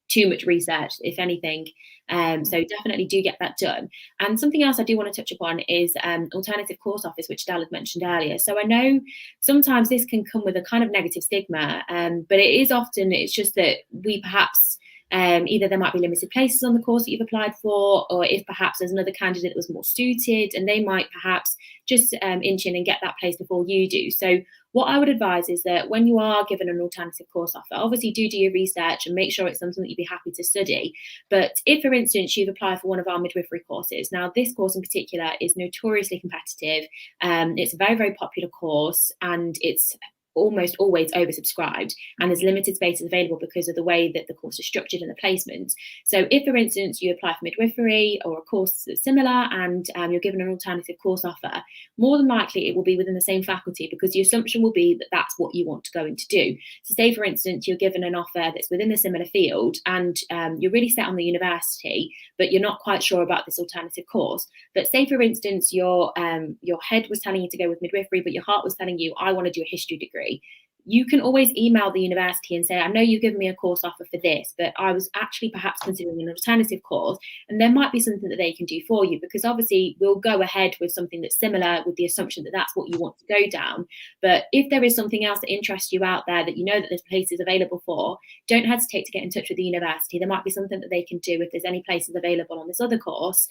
too much research, if anything. So definitely do get that done. And something else I do want to touch upon is alternative course offers, which Dal had mentioned earlier. So I know sometimes this can come with a kind of negative stigma, but it's just that we perhaps either there might be limited places on the course that you've applied for, or if perhaps there's another candidate that was more suited and they might perhaps just inch in and get that place before you do. So what I would advise is that when you are given an alternative course offer, obviously do your research and make sure it's something that you'd be happy to study. But if, for instance, you've applied for one of our midwifery courses, now this course in particular is notoriously competitive. It's a very, very popular course, and it's almost always oversubscribed, and there's limited spaces available because of the way that the course is structured and the placements. So if, for instance, you apply for midwifery or a course that's similar and you're given an alternative course offer, more than likely it will be within the same faculty, because the assumption will be that that's what you want to go into do. So say, for instance, you're given an offer that's within a similar field and you're really set on the university, but you're not quite sure about this alternative course. But say, for instance, your head was telling you to go with midwifery, but your heart was telling you, I want to do a history degree. You can always email the university and say, I know you've given me a course offer for this, but I was actually perhaps considering an alternative course, and there might be something that they can do for you, because obviously we'll go ahead with something that's similar with the assumption that that's what you want to go down. But if there is something else that interests you out there that you know that there's places available for, don't hesitate to get in touch with the university. There might be something that they can do if there's any places available on this other course.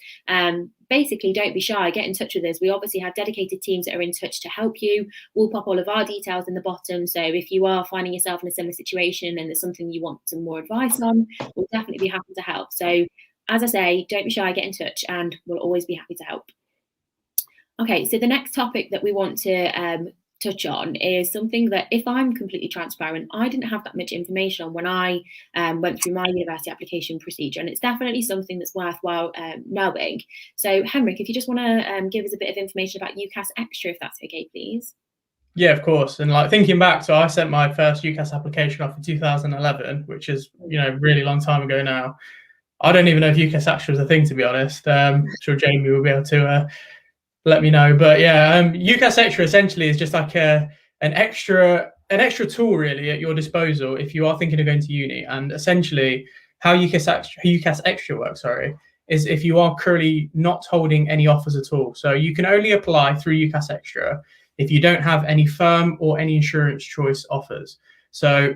Basically, don't be shy, get in touch with us. We obviously have dedicated teams that are in touch to help you. We'll pop all of our details in the bottom. So if you are finding yourself in a similar situation and there's something you want some more advice on, we'll definitely be happy to help. So as I say, don't be shy, get in touch, and we'll always be happy to help. Okay, so the next topic that we want to touch on is something that, if I'm completely transparent, I didn't have that much information on when I went through my university application procedure, and it's definitely something that's worthwhile knowing. So Henrik, if you just want to give us a bit of information about UCAS Extra, if that's okay, please. Yeah, of course. And like thinking back, so I sent my first UCAS application off in 2011, which is, really long time ago now. I don't even know if UCAS Extra is a thing, to be honest. I'm sure Jamie will be able to let me know. But yeah, UCAS Extra essentially is just like an extra tool really at your disposal if you are thinking of going to uni. And essentially how UCAS Extra works, is if you are currently not holding any offers at all. So you can only apply through UCAS Extra if you don't have any firm or any insurance choice offers. So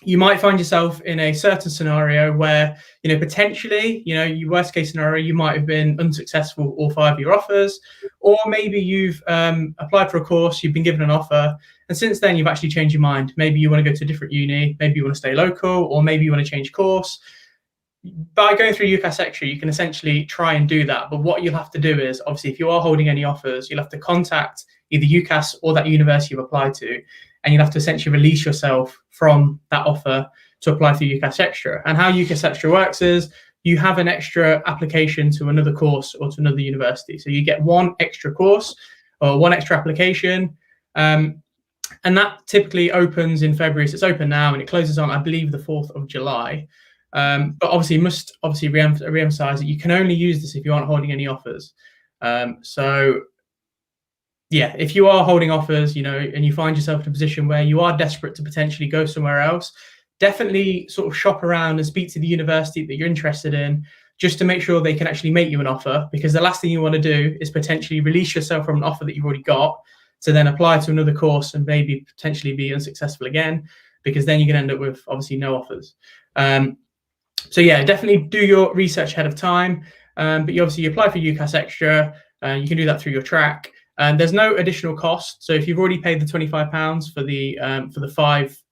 you might find yourself in a certain scenario where, potentially, your worst case scenario, you might have been unsuccessful all 5 of your offers, or maybe you've applied for a course, you've been given an offer, and since then you've actually changed your mind. Maybe you want to go to a different uni, maybe you want to stay local, or maybe you want to change course. By going through UCAS Extra, you can essentially try and do that. But what you'll have to do is, obviously, if you are holding any offers, you'll have to contact either UCAS or that university you've applied to, and you'll have to essentially release yourself from that offer to apply through UCAS Extra. And how UCAS Extra works is you have an extra application to another course or to another university. So you get one extra course or one extra application. And that typically opens in February. So it's open now and it closes on, I believe, the 4th of July. But obviously, you must re-emphasize that you can only use this if you aren't holding any offers. So yeah, if you are holding offers, and you find yourself in a position where you are desperate to potentially go somewhere else, definitely sort of shop around and speak to the university that you're interested in, just to make sure they can actually make you an offer, because the last thing you want to do is potentially release yourself from an offer that you've already got to then apply to another course and maybe potentially be unsuccessful again, because then you can end up with obviously no offers. So yeah, definitely do your research ahead of time. But you apply for UCAS Extra. You can do that through your track. There's no additional cost. So if you've already paid the £25 for the 5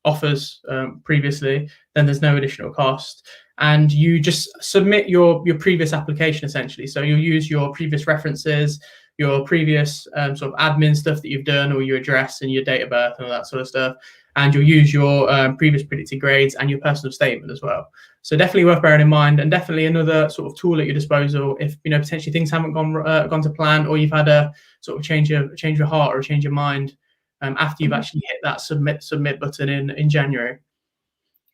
offers previously, then there's no additional cost. And you just submit your previous application essentially. So you'll use your previous references, your previous sort of admin stuff that you've done, or your address and your date of birth and all that sort of stuff. And you'll use your previous predicted grades and your personal statement as well. So definitely worth bearing in mind, and definitely another sort of tool at your disposal if potentially things haven't gone to plan, or you've had a sort of change of heart or a change of mind after you've actually hit that submit button in January.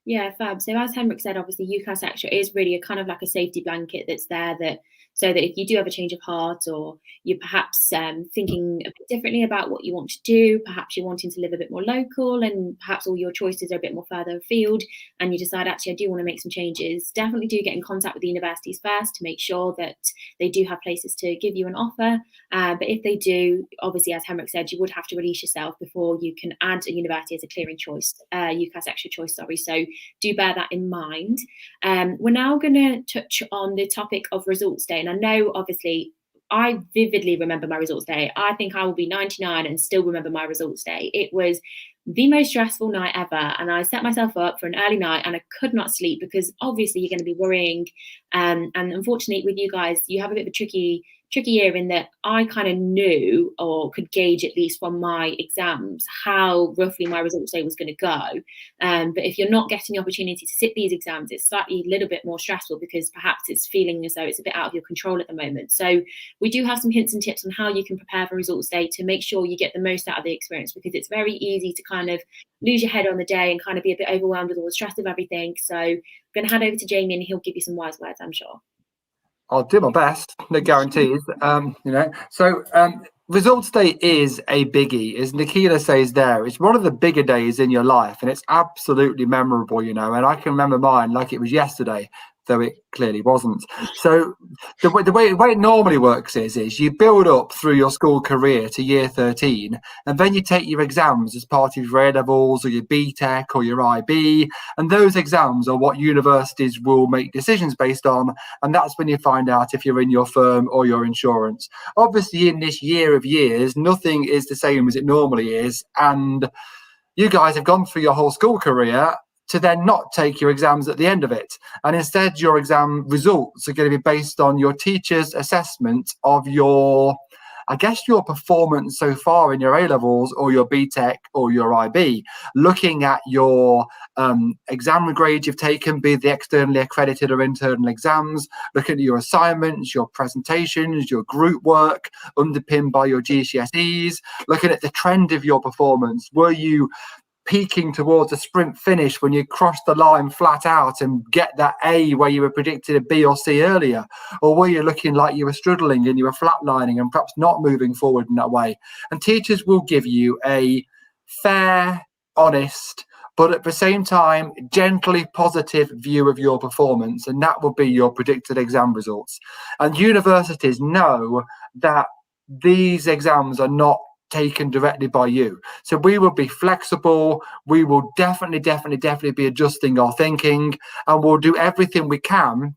Yeah, fab. So as Henrik said, obviously UCAS Extra is really a kind of like a safety blanket that's there that so that if you do have a change of heart, or you're perhaps thinking a bit differently about what you want to do, perhaps you're wanting to live a bit more local, and perhaps all your choices are a bit more further afield, and you decide, actually, I do want to make some changes, definitely do get in contact with the universities first to make sure that they do have places to give you an offer. But if they do, obviously, as Henrik said, you would have to release yourself before you can add a university as a clearing choice, UCAS Extra choice, sorry. So do bear that in mind. We're now going to touch on the topic of results day. And I know, obviously, I vividly remember my results day. I think I will be 99 and still remember my results day. It was the most stressful night ever. And I set myself up for an early night and I could not sleep, because obviously you're going to be worrying. And unfortunately with you guys, you have a bit of a tricky year in that I kind of knew, or could gauge at least from my exams, how roughly my results day was going to go. But if you're not getting the opportunity to sit these exams, it's slightly a little bit more stressful, because perhaps it's feeling as though it's a bit out of your control at the moment. So we do have some hints and tips on how you can prepare for results day to make sure you get the most out of the experience, because it's very easy to kind of lose your head on the day and kind of be a bit overwhelmed with all the stress of everything. So I'm going to hand over to Jamie and he'll give you some wise words, I'm sure. I'll do my best, no guarantees. So results day is a biggie, as Nikila says there. It's one of the bigger days in your life, and it's absolutely memorable, and I can remember mine like it was yesterday, though it clearly wasn't. So the way it normally works is you build up through your school career to year 13, and then you take your exams as part of your A-levels or your BTEC or your IB, and those exams are what universities will make decisions based on, and that's when you find out if you're in your firm or your insurance. Obviously, in this year of years, nothing is the same as it normally is, and you guys have gone through your whole school career to then not take your exams at the end of it. And instead, your exam results are going to be based on your teacher's assessment of your performance so far in your A-levels or your BTEC or your IB, looking at your exam grades you've taken, be the externally accredited or internal exams, looking at your assignments, your presentations, your group work, underpinned by your GCSEs, looking at the trend of your performance. Were you peaking towards a sprint finish when you cross the line flat out and get that A where you were predicted a B or C earlier? Or were you looking like you were struggling and you were flatlining and perhaps not moving forward in that way? And teachers will give you a fair, honest, but at the same time, gently positive view of your performance, and that will be your predicted exam results. And universities know that these exams are not taken directly by you. So we will be flexible. We will definitely be adjusting our thinking, and we'll do everything we can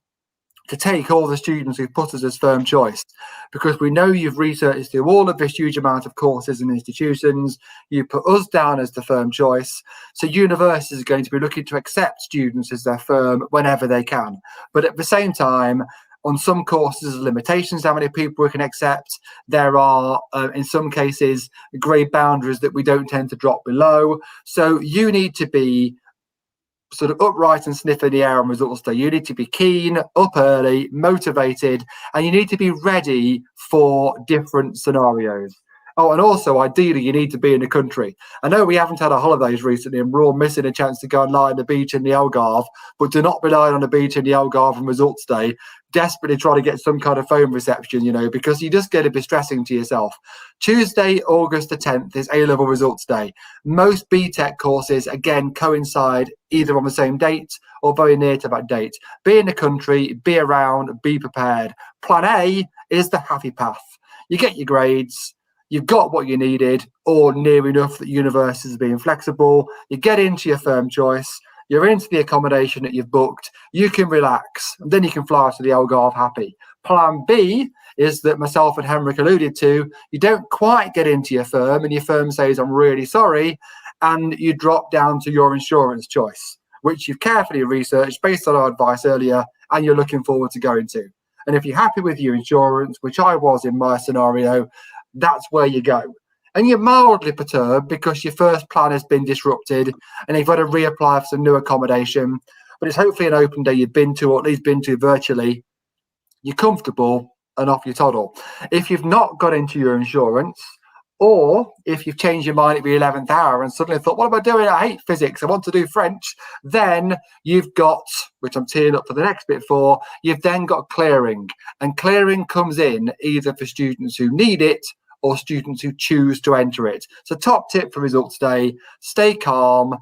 to take all the students who've put us as firm choice, because we know you've researched through all of this huge amount of courses and institutions. You put us down as the firm choice. So universities are going to be looking to accept students as their firm whenever they can. But at the same time, on some courses, there's limitations how many people we can accept. There are, in some cases, grade boundaries that we don't tend to drop below. So you need to be sort of upright and sniff in the air on results day. You need to be keen, up early, motivated, and you need to be ready for different scenarios. Oh, and also, ideally, you need to be in the country. I know we haven't had our holidays recently and we're all missing a chance to go and lie on the beach in the Algarve, but do not be lying on the beach in the Algarve on results day, desperately try to get some kind of phone reception, because you just get to be stressing to yourself. Tuesday, August the 10th is A-level results day. Most BTEC courses, again, coincide either on the same date or very near to that date. Be in the country, be around, be prepared. Plan A is the happy path. You get your grades, you've got what you needed, or near enough that universities are being flexible. You get into your firm choice. You're into the accommodation that you've booked. You can relax, and then you can fly to the Algarve happy. Plan B is that myself and Henrik alluded to. You don't quite get into your firm, and your firm says, I'm really sorry, and you drop down to your insurance choice, which you've carefully researched based on our advice earlier, and you're looking forward to going to. And if you're happy with your insurance, which I was in my scenario, that's where you go. And you're mildly perturbed because your first plan has been disrupted and you've got to reapply for some new accommodation. But it's hopefully an open day you've been to, or at least been to virtually. You're comfortable and off you toddle. If you've not got into your insurance, Or if you've changed your mind at the 11th hour and suddenly thought, what am I doing? I hate physics. I want to do French. Then you've got, which I'm teeing up for the next bit for, you've then got clearing. And clearing comes in either for students who need it or students who choose to enter it. So top tip for results day, stay calm,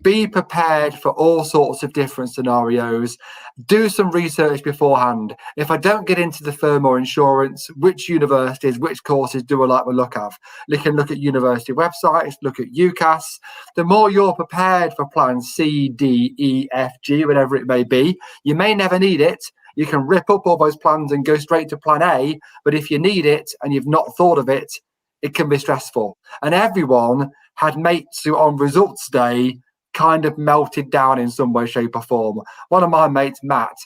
be prepared for all sorts of different scenarios. Do some research beforehand. If I don't get into the firm or insurance, which universities, which courses do I like the look of? You can look at university websites, look at UCAS. The more you're prepared for plans C, D, E, F, G, whatever it may be, you may never need it. You can rip up all those plans and go straight to plan A, but if you need it and you've not thought of it, it can be stressful. And everyone had mates who on results day kind of melted down in some way, shape or form. One of my mates, Matt,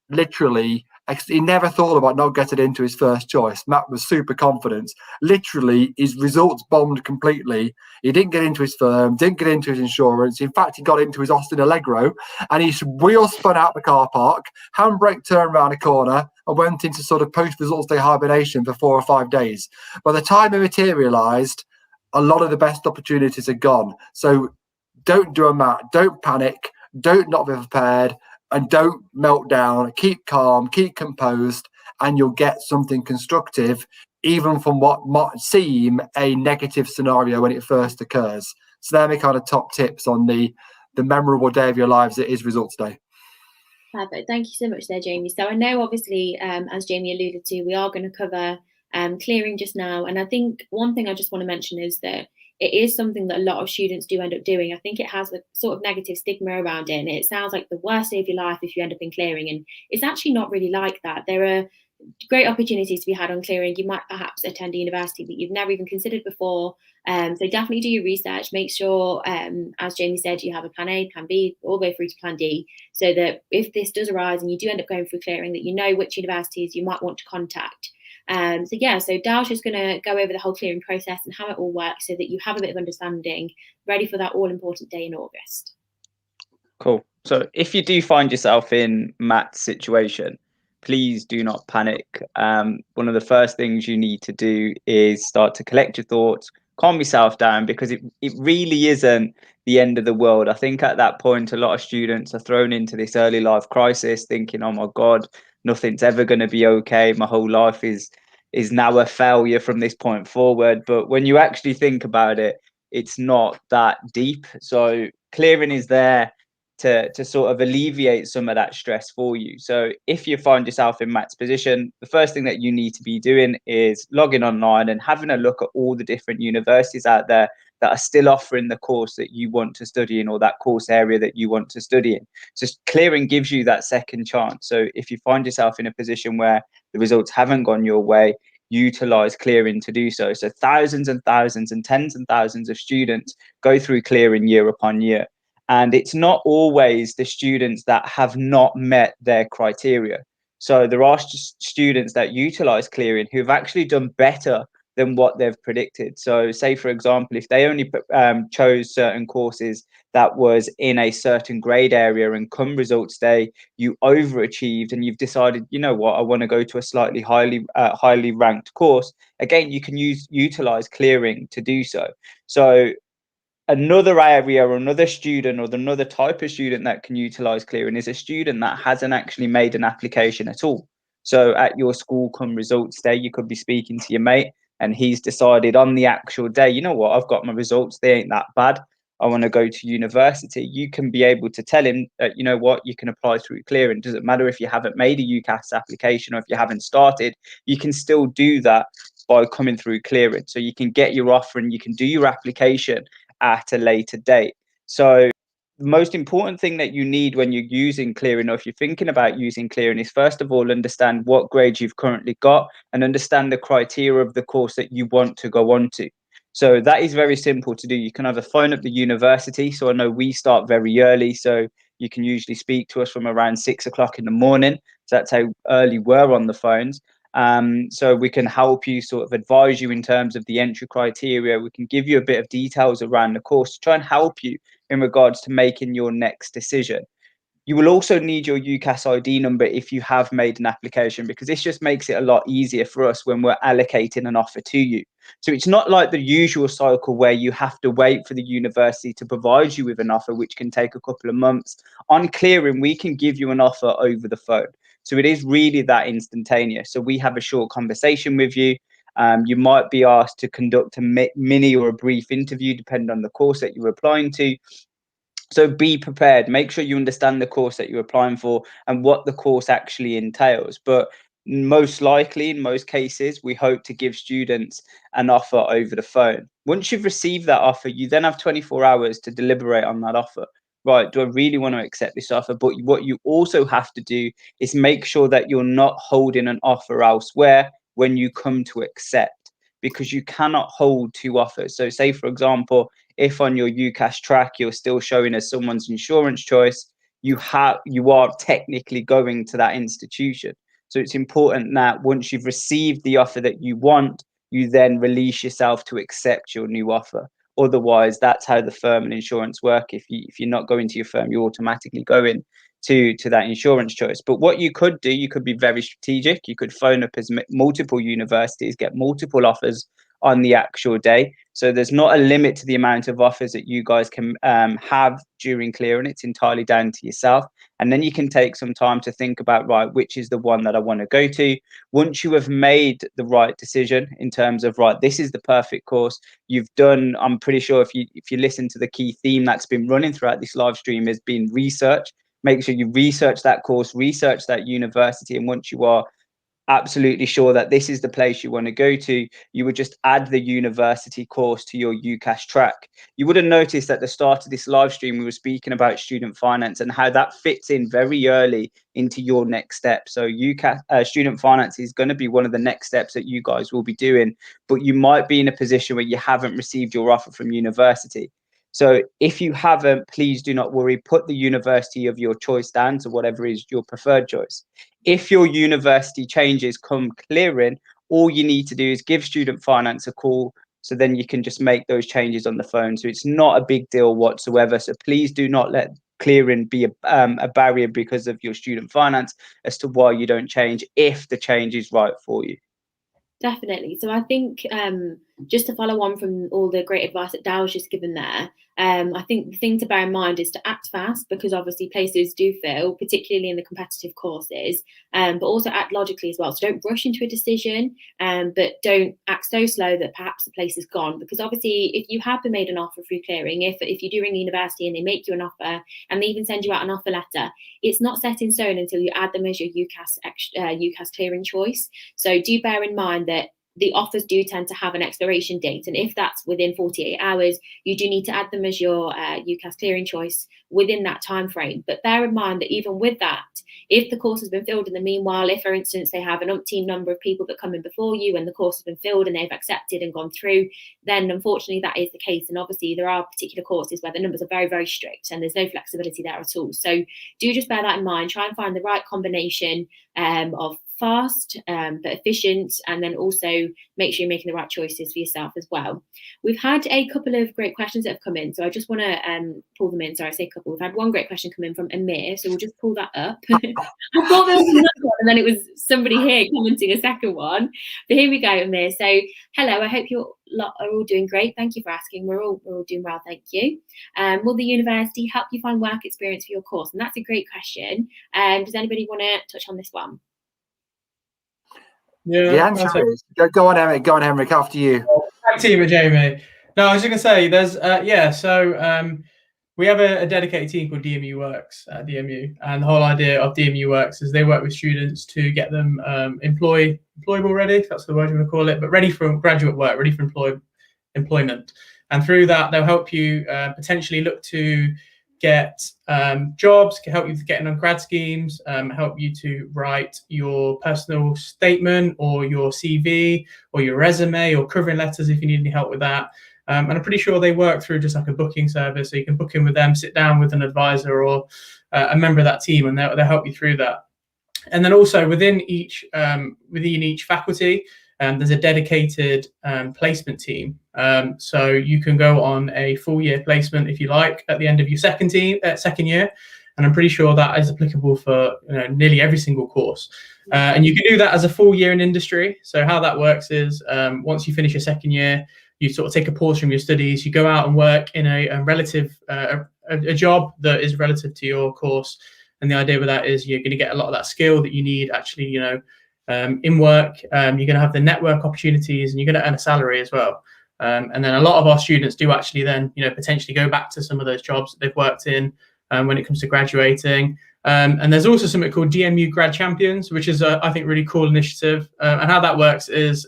literally, he never thought about not getting into his first choice. Matt was super confident. Literally, his results bombed completely. He didn't get into his firm, didn't get into his insurance. In fact, he got into his Austin Allegro and his wheel spun out the car park, handbrake turned around a corner and went into sort of post-results day hibernation for 4 or 5 days. By the time it materialised, a lot of the best opportunities are gone. So don't do a mat, don't panic, don't not be prepared, and don't melt down. Keep calm, keep composed, and you'll get something constructive, even from what might seem a negative scenario when it first occurs. So they're my kind of top tips on the memorable day of your lives that is results day. Perfect. Thank you so much there, Jamie. So I know, obviously, as Jamie alluded to, we are going to cover clearing just now. And I think one thing I just want to mention is that it is something that a lot of students do end up doing. I think it has a sort of negative stigma around it. And it sounds like the worst day of your life if you end up in clearing. And it's actually not really like that. There are great opportunities to be had on clearing. You might perhaps attend a university that you've never even considered before. So definitely do your research. Make sure, as Jamie said, you have a plan A, plan B, all the way through to plan D, so that if this does arise and you do end up going through clearing, that you know which universities you might want to contact. So Dal's just going to go over the whole clearing process and how it all works so that you have a bit of understanding, ready for that all-important day in August. Cool. So if you do find yourself in Matt's situation, please do not panic. One of the first things you need to do is start to collect your thoughts, calm yourself down, because it really isn't the end of the world. I think at that point, a lot of students are thrown into this early life crisis thinking, oh my God, nothing's ever going to be okay. My whole life is now a failure from this point forward. But when you actually think about it, it's not that deep. So clearing is there to sort of alleviate some of that stress for you. So if you find yourself in Matt's position, the first thing that you need to be doing is logging online and having a look at all the different universities out there that are still offering the course that you want to study in, or that course area that you want to study in. So clearing gives you that second chance. So if you find yourself in a position where the results haven't gone your way, utilize clearing to do so. So thousands and thousands and tens and thousands of students go through clearing year upon year. And it's not always the students that have not met their criteria. So there are students that utilize clearing who've actually done better than what they've predicted. So say, for example, if they only chose certain courses that was in a certain grade area, and come results day, you overachieved and you've decided, you know what, I want to go to a slightly highly ranked course. Again, you can utilize clearing to do so. So another area or another student or another type of student that can utilize clearing is a student that hasn't actually made an application at all. So at your school come results day, you could be speaking to your mate and he's decided on the actual day, you know what, I've got my results, they ain't that bad, I want to go to university. You can be able to tell him that, you know what, you can apply through clearing. It doesn't matter if you haven't made a UCAS application or if you haven't started, you can still do that by coming through clearing. So you can get your offer and you can do your application at a later date. So the most important thing that you need when you're using clearing, or if you're thinking about using clearing, is first of all understand what grade you've currently got and understand the criteria of the course that you want to go on to. So that is very simple to do. You can either phone up the university. So I know we start very early, so you can usually speak to us from around 6 o'clock in the morning. So that's how early we're on the phones. So we can help you, sort of advise you in terms of the entry criteria. We can give you a bit of details around the course to try and help you in regards to making your next decision. You will also need your UCAS ID number if you have made an application, because this just makes it a lot easier for us when we're allocating an offer to you. So it's not like the usual cycle where you have to wait for the university to provide you with an offer, which can take a couple of months. On clearing, we can give you an offer over the phone. So it is really that instantaneous. So we have a short conversation with you. You might be asked to conduct a mini or a brief interview, depending on the course that you're applying to. So be prepared. Make sure you understand the course that you're applying for and what the course actually entails. But most likely, in most cases, we hope to give students an offer over the phone. Once you've received that offer, you then have 24 hours to deliberate on that offer. Right, do I really want to accept this offer? But what you also have to do is make sure that you're not holding an offer elsewhere when you come to accept, because you cannot hold two offers. So say, for example, if on your UCAS track you're still showing as someone's insurance choice, you are technically going to that institution. So it's important that once you've received the offer that you want, you then release yourself to accept your new offer. Otherwise, that's how the firm and insurance work. If you're not going to your firm, you automatically go in to that insurance choice. But what you could do, you could be very strategic. You could phone up as multiple universities, get multiple offers on the actual day. So there's not a limit to the amount of offers that you guys can have during clearing. It's entirely down to yourself. And then you can take some time to think about, right, which is the one that I want to go to. Once you have made the right decision in terms of, right, this is the perfect course, you've done, I'm pretty sure if you listen to the key theme that's been running throughout this live stream has been research. Make sure you research that course, research that university. And once you are absolutely sure that this is the place you want to go to, you would just add the university course to your UCAS track. You would have noticed at the start of this live stream, we were speaking about student finance and how that fits in very early into your next step. So UCAS, student finance is going to be one of the next steps that you guys will be doing, but you might be in a position where you haven't received your offer from university. So if you haven't, please do not worry. Put the university of your choice down to whatever is your preferred choice. If your university changes come clearing, all you need to do is give student finance a call. So then you can just make those changes on the phone. So it's not a big deal whatsoever. So please do not let clearing be a barrier because of your student finance as to why you don't change if the change is right for you. Definitely. So I think just to follow on from all the great advice that Dale's just given there, I think the thing to bear in mind is to act fast, because obviously places do fill, particularly in the competitive courses, but also act logically as well. So don't rush into a decision, but don't act so slow that perhaps the place is gone. Because obviously, if you have been made an offer through clearing, if you do ring the university and they make you an offer and they even send you out an offer letter, it's not set in stone until you add them as your UCAS clearing choice. So do bear in mind that the offers do tend to have an expiration date, and if that's within 48 hours, you do need to add them as your UCAS clearing choice within that time frame. But bear in mind that even with that, if the course has been filled in the meanwhile, if for instance they have an umpteen number of people that come in before you and the course has been filled and they've accepted and gone through, then unfortunately that is the case. And obviously there are particular courses where the numbers are very, very strict and there's no flexibility there at all. So do just bear that in mind. Try and find the right combination of fast but efficient, and then also make sure you're making the right choices for yourself as well. We've had a couple of great questions that have come in, so I just want to pull them in. Sorry, I say a couple. We've had one great question come in from Amir, so we'll just pull that up. I thought there was another one, and then it was somebody here commenting a second one. But here we go, Amir. So hello, I hope you lot are all doing great. Thank you for asking. We're all doing well, thank you. Will the university help you find work experience for your course? And that's a great question. Does anybody want to touch on this one? Yeah, the answer is go on, Henrik. Go on, Henrik. After you. Tag team with Jamie. No, I was just gonna say there's we have a dedicated team called DMU Works at DMU, and the whole idea of DMU Works is they work with students to get them employable ready, if that's the word you want to call it, but ready for graduate work, ready for employment. And through that, they'll help you potentially look to get jobs, can help you with getting on grad schemes, help you to write your personal statement or your CV or your resume or covering letters if you need any help with that. And I'm pretty sure they work through just like a booking service, so you can book in with them, sit down with an advisor or a member of that team, and they'll help you through that. And then also within each faculty, there's a dedicated placement team. So you can go on a full year placement if you like at the end of your second year, and and I'm pretty sure that is applicable for nearly every single course. And you can do that as a full year in industry. So how that works is once you finish your second year, you sort of take a pause from your studies, you go out and work in a job that is relative to your course. And the idea with that is you're going to get a lot of that skill that you need actually, in work. You're going to have the network opportunities, and you're going to earn a salary as well. And then a lot of our students do actually then, potentially go back to some of those jobs that they've worked in when it comes to graduating. And there's also something called DMU Grad Champions, which is, I think, really cool initiative. And how that works is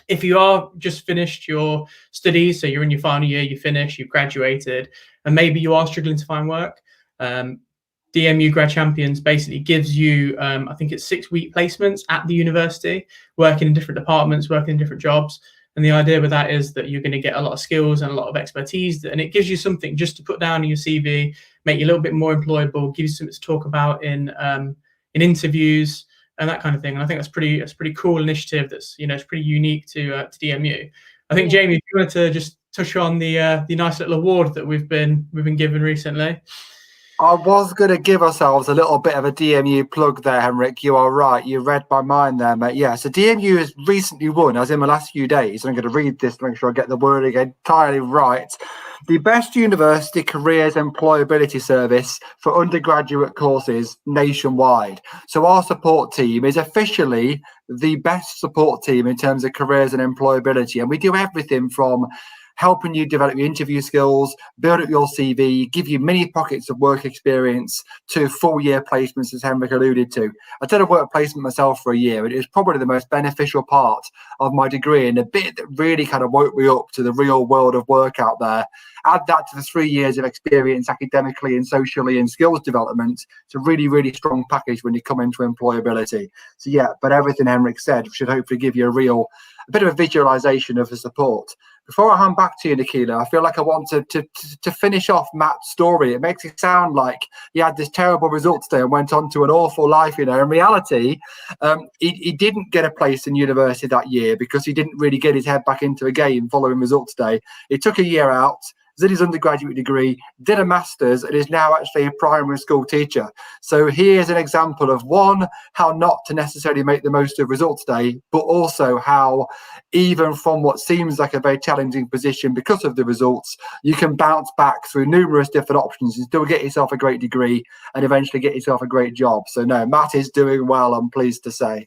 if you are just finished your studies, so you're in your final year, you finish, you've graduated, and maybe you are struggling to find work, DMU Grad Champions basically gives you, I think it's 6-week placements at the university, working in different departments, working in different jobs. And the idea with that is that you're going to get a lot of skills and a lot of expertise, and it gives you something just to put down in your CV, make you a little bit more employable, give you something to talk about in interviews and that kind of thing. And I think that's pretty cool initiative. That's it's pretty unique to DMU. I think Jamie, if you wanted to just touch on the nice little award that we've been given recently. I was going to give ourselves a little bit of a DMU plug there, Henrik. You are right. You read my mind there, mate. Yeah, so DMU has recently won, as in the last few days, and I'm going to read this to make sure I get the wording entirely right. The Best University Careers Employability Service for undergraduate courses nationwide. So our support team is officially the best support team in terms of careers and employability. And we do everything from helping you develop your interview skills, build up your CV, give you many pockets of work experience, to full-year placements, as Henrik alluded to. I did a work placement myself for a year, and it was probably the most beneficial part of my degree, and a bit that really kind of woke me up to the real world of work out there. Add that to the 3 years of experience academically and socially and skills development. It's a really, really strong package when you come into employability. So yeah, but everything Henrik said should hopefully give you a bit of a visualization of the support. Before I hand back to you, Nicola, I feel like I want to finish off Matt's story. It makes it sound like he had this terrible result today and went on to an awful life. In reality, he didn't get a place in university that year because he didn't really get his head back into a game following results day. He took a year out, did his undergraduate degree, did a master's, and is now actually a primary school teacher. So here's an example of, one, how not to necessarily make the most of results day, but also how even from what seems like a very challenging position because of the results, you can bounce back through numerous different options and still get yourself a great degree and eventually get yourself a great job. So no, Matt is doing well, I'm pleased to say.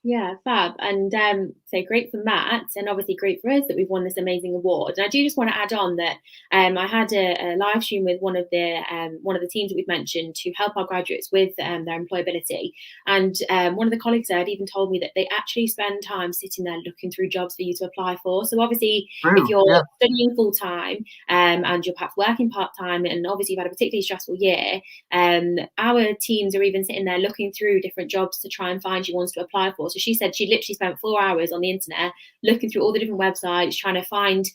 Yeah, fab. And so great for Matt, and obviously great for us that we've won this amazing award. And I do just want to add on that I had a live stream with one of the teams that we've mentioned to help our graduates with their employability. And one of the colleagues there had even told me that they actually spend time sitting there looking through jobs for you to apply for. So obviously, if you're studying full time and you're perhaps working part time, and obviously you've had a particularly stressful year, our teams are even sitting there looking through different jobs to try and find you ones to apply for. So she said she literally spent 4 hours on the internet looking through all the different websites, trying to find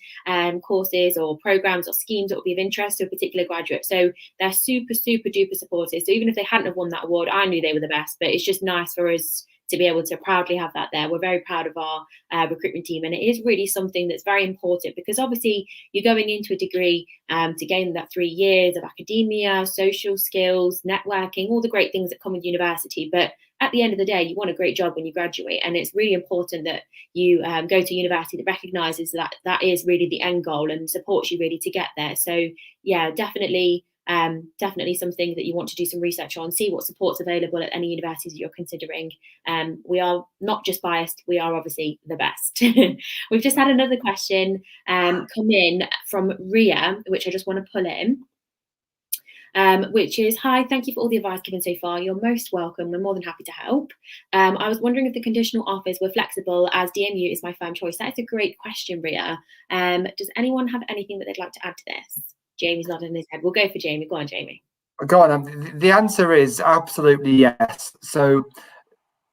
courses or programs or schemes that would be of interest to a particular graduate. So they're super, super duper supportive. So even if they hadn't have won that award, I knew they were the best, but it's just nice for us to be able to proudly have that there. We're very proud of our recruitment team, and it is really something that's very important because obviously you're going into a degree to gain that 3 years of academia, social skills, networking, all the great things that come with university. But at the end of the day, you want a great job when you graduate, and it's really important that you go to university that recognises that that is really the end goal and supports you really to get there. So yeah, definitely something that you want to do some research on, see what support's available at any universities that you're considering. We are not just biased, we are obviously the best. We've just had another question come in from Ria, which I just want to pull in. Which is, hi, thank you for all the advice given so far. You're most welcome. We're more than happy to help. I was wondering if the conditional offers were flexible, as DMU is my firm choice. That is a great question, Ria. Does anyone have anything that they'd like to add to this? Jamie's nodding his head. We'll go for Jamie. Go on, Jamie. Go on. The answer is absolutely yes. So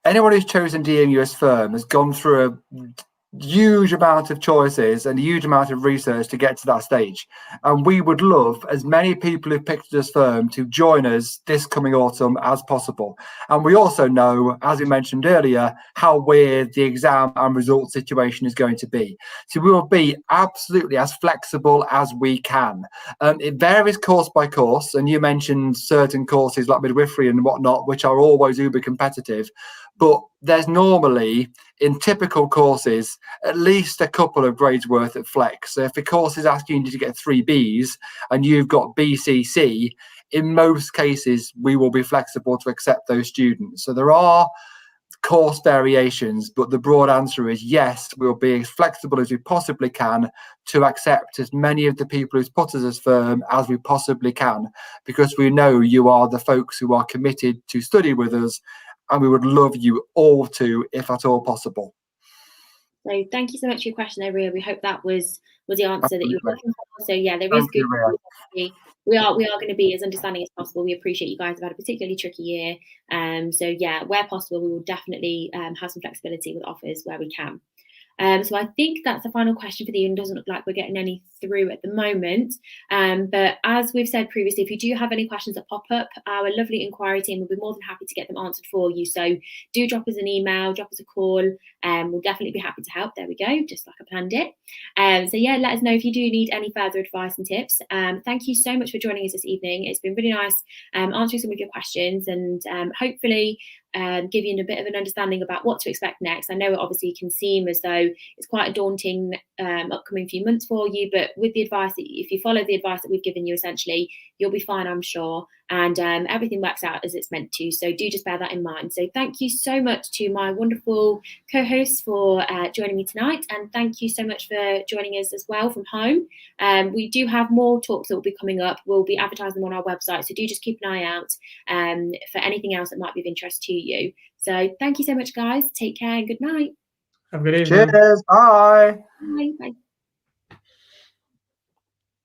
anyone who's chosen DMU as firm has gone through a huge amount of choices and a huge amount of research to get to that stage. And we would love as many people who picked us firm to join us this coming autumn as possible. And we also know, as we mentioned earlier, how weird the exam and result situation is going to be. So we will be absolutely as flexible as we can. It varies course by course. And you mentioned certain courses like midwifery and whatnot, which are always uber competitive. But there's normally, in typical courses, at least a couple of grades worth of flex. So if the course is asking you to get 3 Bs and you've got BCC, in most cases, we will be flexible to accept those students. So there are course variations, but the broad answer is yes, we'll be as flexible as we possibly can to accept as many of the people who's put us as firm as we possibly can, because we know you are the folks who are committed to study with us, and we would love you all to, if at all possible. So thank you so much for your question, Ria. We hope that was the answer that you were looking for. So yeah, there is good. We are going to be as understanding as possible. We appreciate you guys have had a particularly tricky year. So yeah, where possible, we will definitely have some flexibility with offers where we can. So I think that's the final question for the evening. Doesn't look like we're getting any through at the moment. But as we've said previously, if you do have any questions that pop up, our lovely inquiry team will be more than happy to get them answered for you. So do drop us an email, drop us a call. We'll definitely be happy to help. There we go, just like I planned it. So yeah, let us know if you do need any further advice and tips. Thank you so much for joining us this evening. It's been really nice answering some of your questions, and hopefully give you a bit of an understanding about what to expect next. I know it obviously can seem as though it's quite a daunting upcoming few months for you, but with the advice, if you follow the advice that we've given you, essentially, you'll be fine, I'm sure, and everything works out as it's meant to. So do just bear that in mind. So thank you so much to my wonderful co-hosts for joining me tonight, and thank you so much for joining us as well from home. We do have more talks that will be coming up. We'll be advertising them on our website, so do just keep an eye out for anything else that might be of interest to you. So thank you so much, guys. Take care and good night. Have a good evening. Cheers. Bye. Bye. Bye.